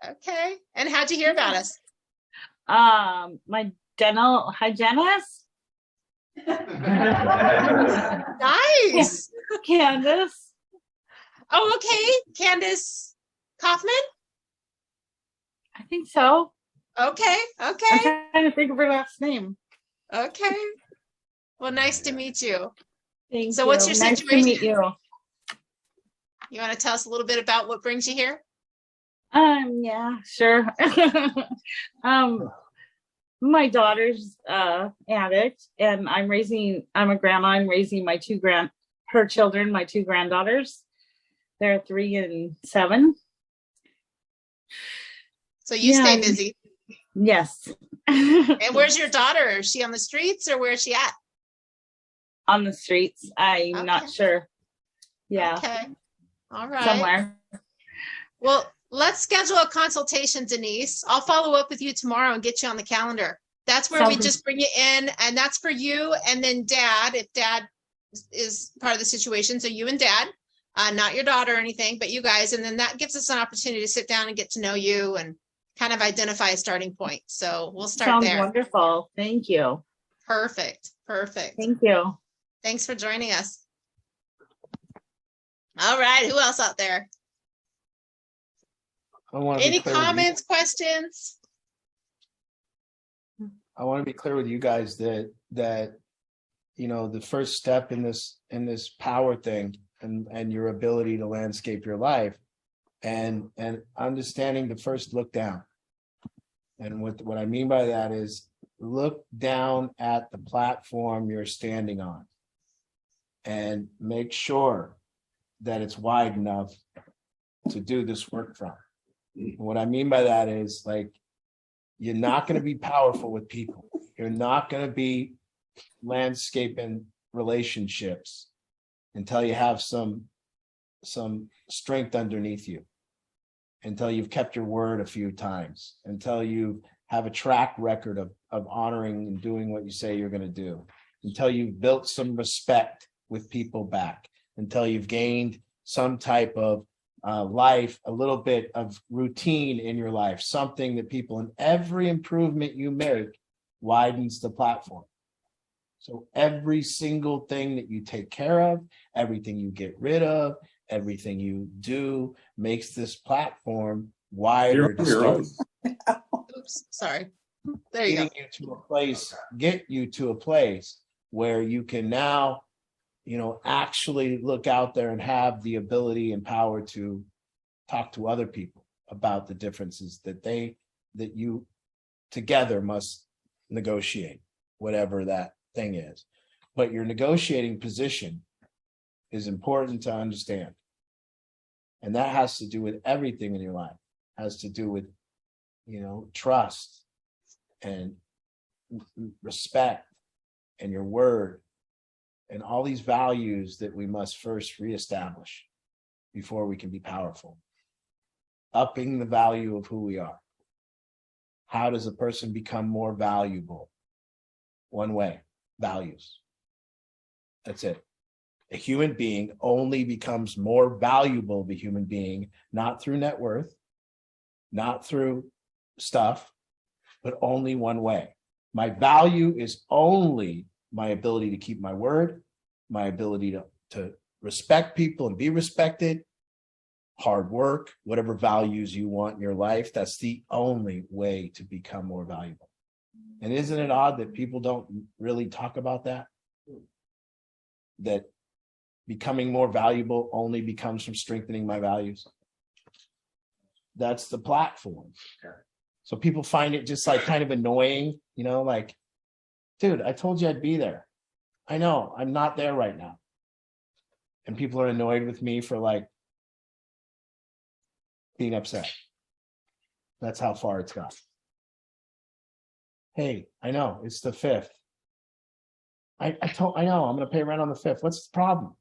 Okay. And how'd you hear about us? My dental hygienist. Nice. Candace. Oh, okay. Candace Kaufman? I think so. Okay. I'm trying to think of her last name. Okay. Well, nice to meet you. Thank you. So what's your situation? Nice to meet you. You want to tell us a little bit about what brings you here? Yeah, sure. My daughter's addict, and I'm a grandma. I'm raising her children, my two granddaughters. They're 3 and 7. So you Yeah. stay busy. Yes. And where's your daughter? Is she on the streets or where is she at? On the streets. I'm Okay. not sure. Yeah. Okay. All right. Somewhere. Well, let's schedule a consultation, Denise. I'll follow up with you tomorrow and get you on the calendar. That's where we Sounds- just bring you in, and that's for you and then dad, if dad is part of the situation. So you and dad, not your daughter or anything, but you guys. And then that gives us an opportunity to sit down and get to know you and kind of identify a starting point. So we'll start Sounds there. wonderful. Thank you. Perfect. Perfect. Thank you. Thanks for joining us. All right. Who else out there? I want to Any be clear with you. comments, questions? I want to be clear with you guys that the first step in this power thing and your ability to landscape your life and understanding the first look down. And what I mean by that is look down at the platform you're standing on and make sure that it's wide enough to do this work from. What I mean by that is, like, you're not going to be powerful with people. You're not going to be landscaping relationships until you have some strength underneath you, until you've kept your word a few times, until you have a track record of honoring and doing what you say you're going to do, until you've built some respect with people back, until you've gained some type of life, a little bit of routine in your life, something that people, in every improvement you make, widens the platform. So every single thing that you take care of, everything you get rid of, everything you do makes this platform wider to start. Oops, sorry. There you go. Get you to a place where you can now, actually look out there and have the ability and power to talk to other people about the differences that you together must negotiate, whatever that thing is. But your negotiating position is important to understand. And that has to do with everything in your life. It has to do with, trust and respect and your word and all these values that we must first reestablish before we can be powerful. Upping the value of who we are. How does a person become more valuable? One way, values. That's it. A human being only becomes more valuable of a human being, not through net worth, not through stuff, but only one way. My value is only my ability to keep my word, my ability to respect people and be respected, hard work, whatever values you want in your life. That's the only way to become more valuable. And isn't it odd that people don't really talk about that? That becoming more valuable only becomes from strengthening my values. That's the platform. So people find it just like kind of annoying, like, dude, I told you I'd be there. I know I'm not there right now. And people are annoyed with me for like being upset. That's how far it's gone. Hey, I know it's the 5th. I know I'm going to pay rent on the 5th. What's the problem?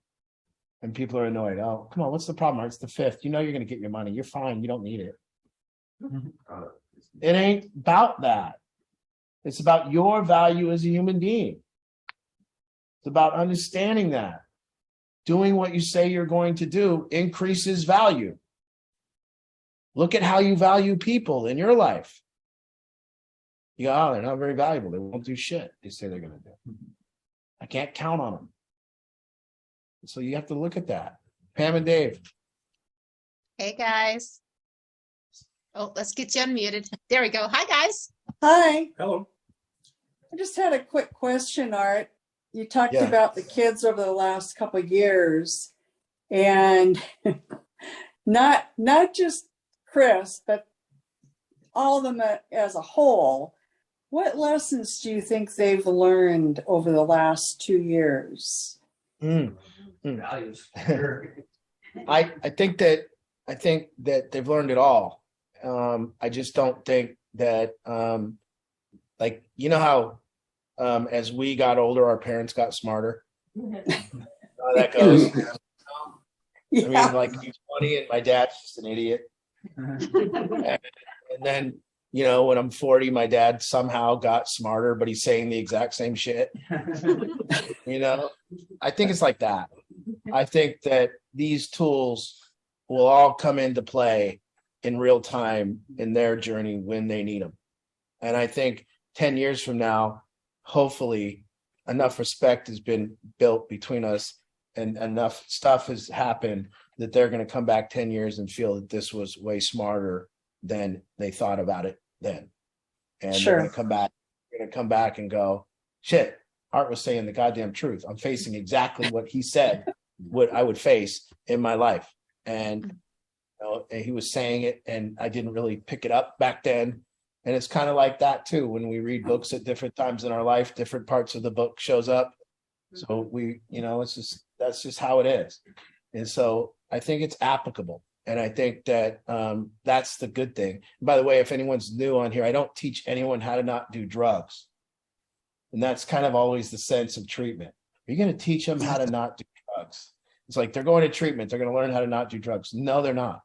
And people are annoyed. Oh, come on. What's the problem? It's the 5th. You're going to get your money. You're fine. You don't need it. It ain't about that. It's about your value as a human being. It's about understanding that doing what you say you're going to do increases value. Look at how you value people in your life. You go, oh, they're not very valuable. They won't do shit they say they're going to do. I can't count on them. So you have to look at that. Pam and Dave. Hey, guys. Oh, let's get you unmuted. There we go. Hi, guys. Hi, Hello. I just had a quick question, Art. You talked Yeah. about the kids over the last couple of years and not just Chris, but all of them as a whole. What lessons do you think they've learned over the last 2 years? Values. I think that they've learned it all. I just don't think that like, you know how as we got older, our parents got smarter. How that goes. I mean, like he's 20 and my dad's just an idiot. And then, you know, when I'm 40, my dad somehow got smarter, but he's saying the exact same shit. You know, I think it's like that. I think that these tools will all come into play in real time in their journey when they need them. And I think 10 years from now, hopefully enough respect has been built between us and enough stuff has happened that they're going to come back 10 years and feel that this was way smarter than they thought about it then. And they're going to come back and go, shit, Art was saying the goddamn truth. I'm facing exactly what he said, what I would face in my life. And, you know, and he was saying it and I didn't really pick it up back then. And it's kind of like that too. When we read books at different times in our life, different parts of the book shows up. So we, you know, that's just how it is. And so I think it's applicable. And I think that that's the good thing. And by the way, if anyone's new on here, I don't teach anyone how to not do drugs. And that's kind of always the sense of treatment. You're going to teach them how to not do drugs. It's like they're going to treatment. They're going to learn how to not do drugs. No, they're not.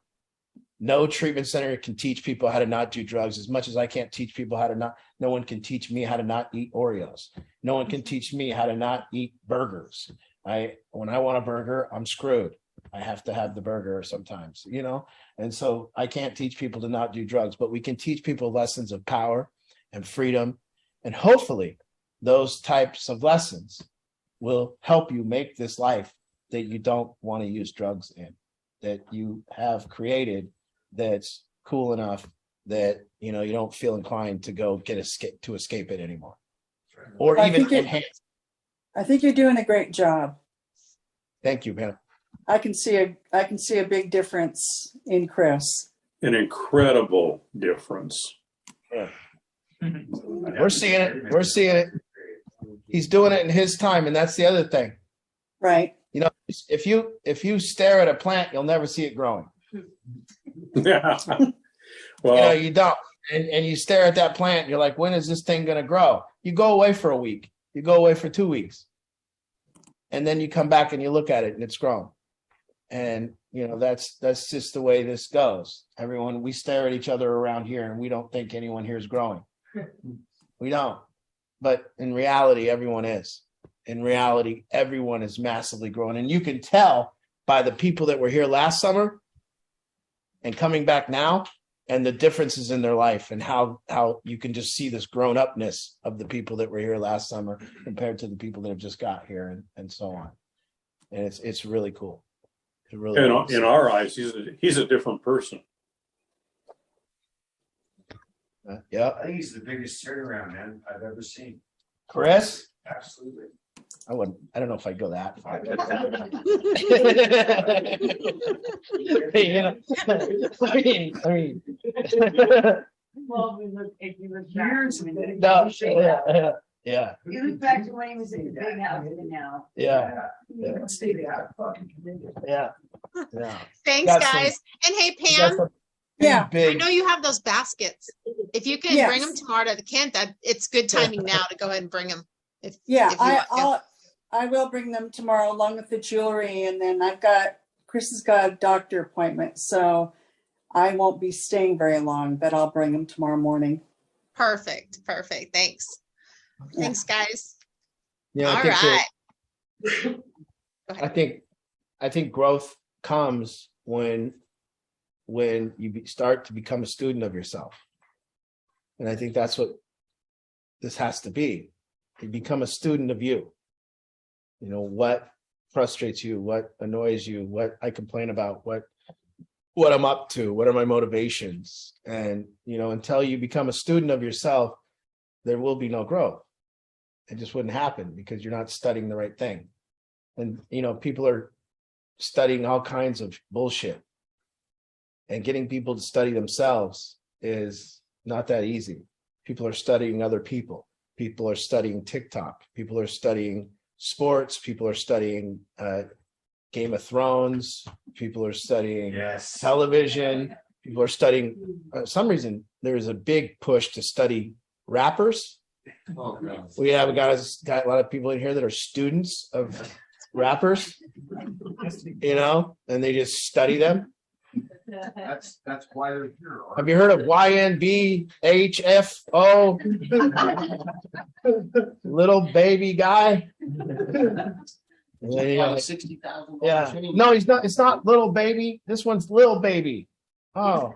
No treatment center can teach people how to not do drugs as much as I can't teach people how to not. No one can teach me how to not eat Oreos. No one can teach me how to not eat burgers. When I want a burger, I'm screwed. I have to have the burger sometimes, you know? And so I can't teach people to not do drugs, but we can teach people lessons of power and freedom. And hopefully those types of lessons will help you make this life that you don't want to use drugs in, that you have created that's cool enough that, you know, you don't feel inclined to go escape it anymore. Or even enhance. I think you're doing a great job. Thank you, man. I can see a big difference in Chris. An incredible difference. Yeah. We're seeing it. He's doing it in his time, and that's the other thing. Right. You know, if you stare at a plant, you'll never see it growing. Yeah. Well, you know, you don't. And you stare at that plant, you're like, when is this thing going to grow? You go away for a week. You go away for 2 weeks. And then you come back and you look at it and it's grown. And, you know, that's just the way this goes. We stare at each other around here and we don't think anyone here is growing. We don't. But in reality, everyone is. In reality, everyone is massively growing. And you can tell by the people that were here last summer and coming back now, and the differences in their life, and how you can just see this grown upness of the people that were here last summer compared to the people that have just got here, and so on. And it's really cool. It really in our eyes, he's a different person. Yeah, I think he's the biggest turnaround man I've ever seen. Chris? Absolutely. I don't know if I'd go that far. You know, I mean. Well, if you look years ago, yeah. you look back to when he was in the big house and now. Yeah. Yeah. Thanks, guys. And hey, Pam. Yeah. I know you have those baskets. If you can bring them tomorrow to the camp, it's good timing now to go ahead and bring them. If I will bring them tomorrow along with the jewelry, and then Chris has got a doctor appointment, so I won't be staying very long, but I'll bring them tomorrow morning. Perfect. Thanks. Yeah. Thanks, guys. Yeah. All right. I think growth comes when you start to become a student of yourself. And I think that's what this has to be. You become a student of you. You know, what frustrates you, what annoys you, what I complain about, what I'm up to, what are my motivations. And, you know, until you become a student of yourself, there will be no growth. It just wouldn't happen because you're not studying the right thing. And, you know, people are studying all kinds of bullshit. And getting people to study themselves is not that easy. People are studying other people. People are studying TikTok. People are studying sports. People are studying Game of Thrones. People are studying television. People are studying. For some reason, there's a big push to study rappers. Oh, no. We have got a lot of people in here that are students of rappers, and they just study them. That's why they're here. Have you heard of YNBHFO? Little baby guy. Yeah. 60,000. Yeah. No, he's not. It's not little baby. This one's little baby. Oh,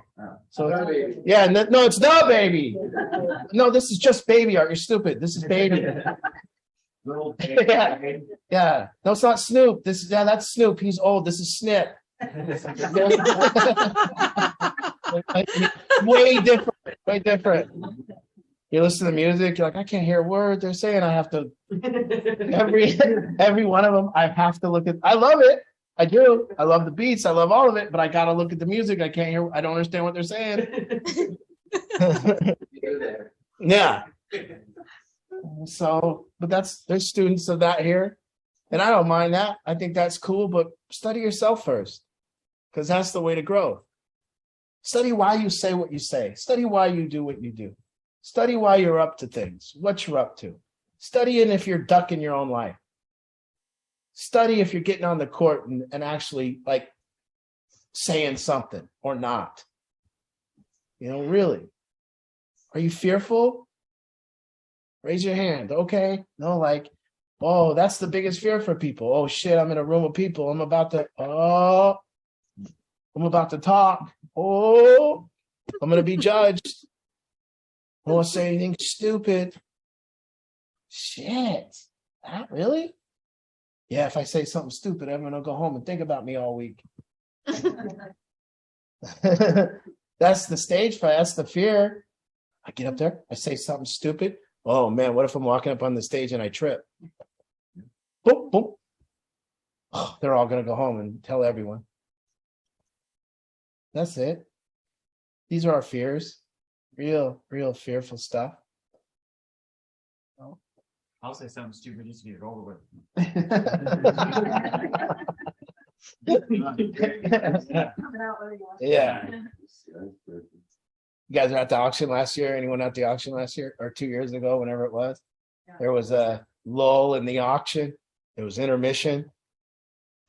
so yeah. No, it's the baby. No, this is just baby art. You're stupid. This is baby. Little baby. Yeah. Yeah. No, it's not Snoop. That's Snoop. He's old. This is Snip. Way different. Way different. You listen to the music, you're like, I can't hear a word they're saying. I have to every one of them, I have to look at. I love it. I do. I love the beats. I love all of it, but I gotta look at the music. I can't hear. I don't understand what they're saying. Yeah. So, but there's students of that here, and I don't mind that. I think that's cool, but study yourself first, because that's the way to grow. Study why you say what you say. Study why you do what you do. Study why you're up to things, what you're up to. Studying if you're ducking your own life. Study if you're getting on the court and actually like saying something or not. Really. Are you fearful? Raise your hand. Okay. No, like, oh, that's the biggest fear for people. Oh shit, I'm in a room of people. I'm about to talk. Oh, I'm going to be judged. I don't want to say anything stupid. Shit. Not really? Yeah, if I say something stupid, everyone will go home and think about me all week. That's the stage fight. That's the fear. I get up there, I say something stupid. Oh man, what if I'm walking up on the stage and I trip? Boom, boom. Oh, they're all going to go home and tell everyone. That's it. These are our fears. Real fearful stuff. I'll say something stupid just to get it over with. Yeah. You guys are at the auction last year? Anyone at the auction last year or 2 years ago, whenever it was? There was a lull in the auction. It was intermission.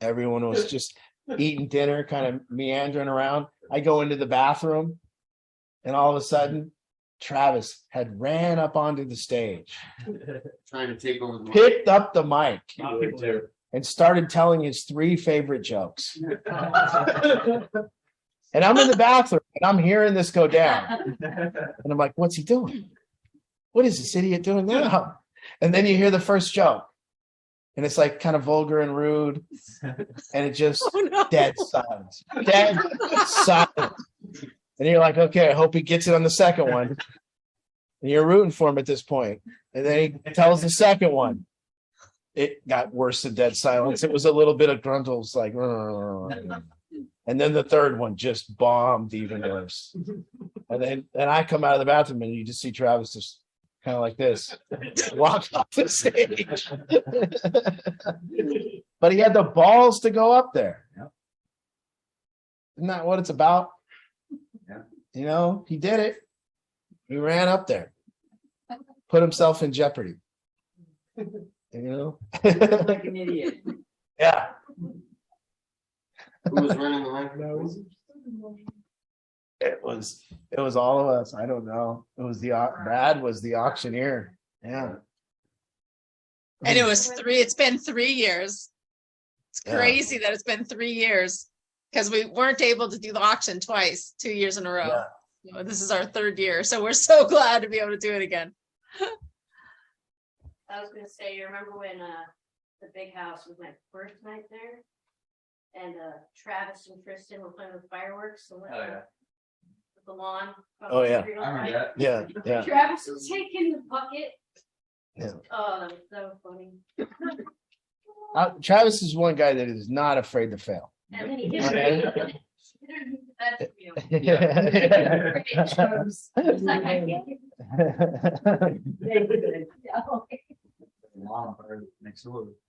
Everyone was just eating dinner, kind of meandering around. I go into the bathroom, and all of a sudden, Travis had ran up onto the stage, Trying to take over the mic. picked up the mic, and started telling his 3 favorite jokes. And I'm in the bathroom, and I'm hearing this go down. And I'm like, what's he doing? What is this idiot doing now? And then you hear the first joke. And it's like kind of vulgar and rude. And it just dead silence. Dead silence. And you're like, okay, I hope he gets it on the second one. And you're rooting for him at this point. And then he tells the second one. It got worse than dead silence. It was a little bit of gruntles, like, and then the third one just bombed even worse. And then I come out of the bathroom and you just see Travis just kind of like this, walk off the stage. But he had the balls to go up there. Isn't that what it's about? He did it. He ran up there, put himself in jeopardy. Like an idiot. Yeah. Who was running the line? It was all of us. I don't know. It was Brad was the auctioneer. Yeah. And it's been 3 years. It's crazy that it's been 3 years because we weren't able to do the auction twice, 2 years in a row. Yeah. This is our 3rd year. So we're so glad to be able to do it again. I was going to say, you remember when the big house was my first night there? And Travis and Tristan were playing with fireworks. With the lawn. Oh, yeah. I remember that. Yeah, yeah. Travis was taking the bucket. Yeah. Oh, that was so funny. Travis is one guy that is not afraid to fail. And then he hit me. That's real. It's like, I can't.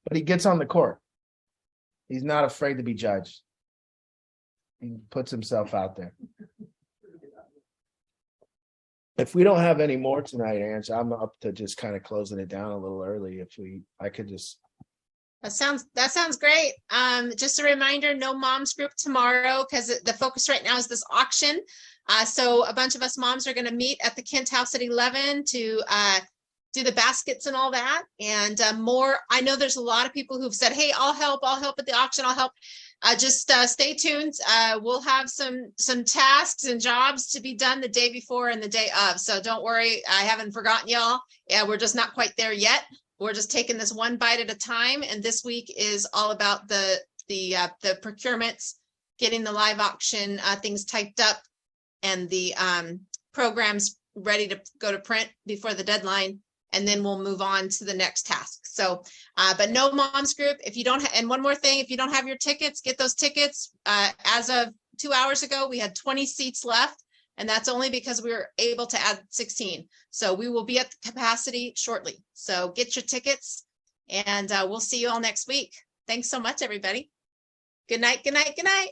But he gets on the court. He's not afraid to be judged. He puts himself out there. If we don't have any more tonight, Ange, I'm up to just kind of closing it down a little early. I could just. That sounds great. Just a reminder, no moms group tomorrow because the focus right now is this auction. So a bunch of us moms are going to meet at the Kent House at 11 to do the baskets and all that. And more, I know there's a lot of people who've said, hey, I'll help at the auction. I'll help. Just stay tuned. We'll have some tasks and jobs to be done the day before and the day of. So don't worry, I haven't forgotten y'all. Yeah, we're just not quite there yet. We're just taking this one bite at a time. And this week is all about the procurements, getting the live auction things typed up, and the programs ready to go to print before the deadline. And then we'll move on to the next task. So, but no moms group. If you don't, and one more thing, if you don't have your tickets, get those tickets. As of 2 hours ago, we had 20 seats left, and that's only because we were able to add 16. So we will be at the capacity shortly. So get your tickets, and we'll see you all next week. Thanks so much, everybody. Good night, good night, good night.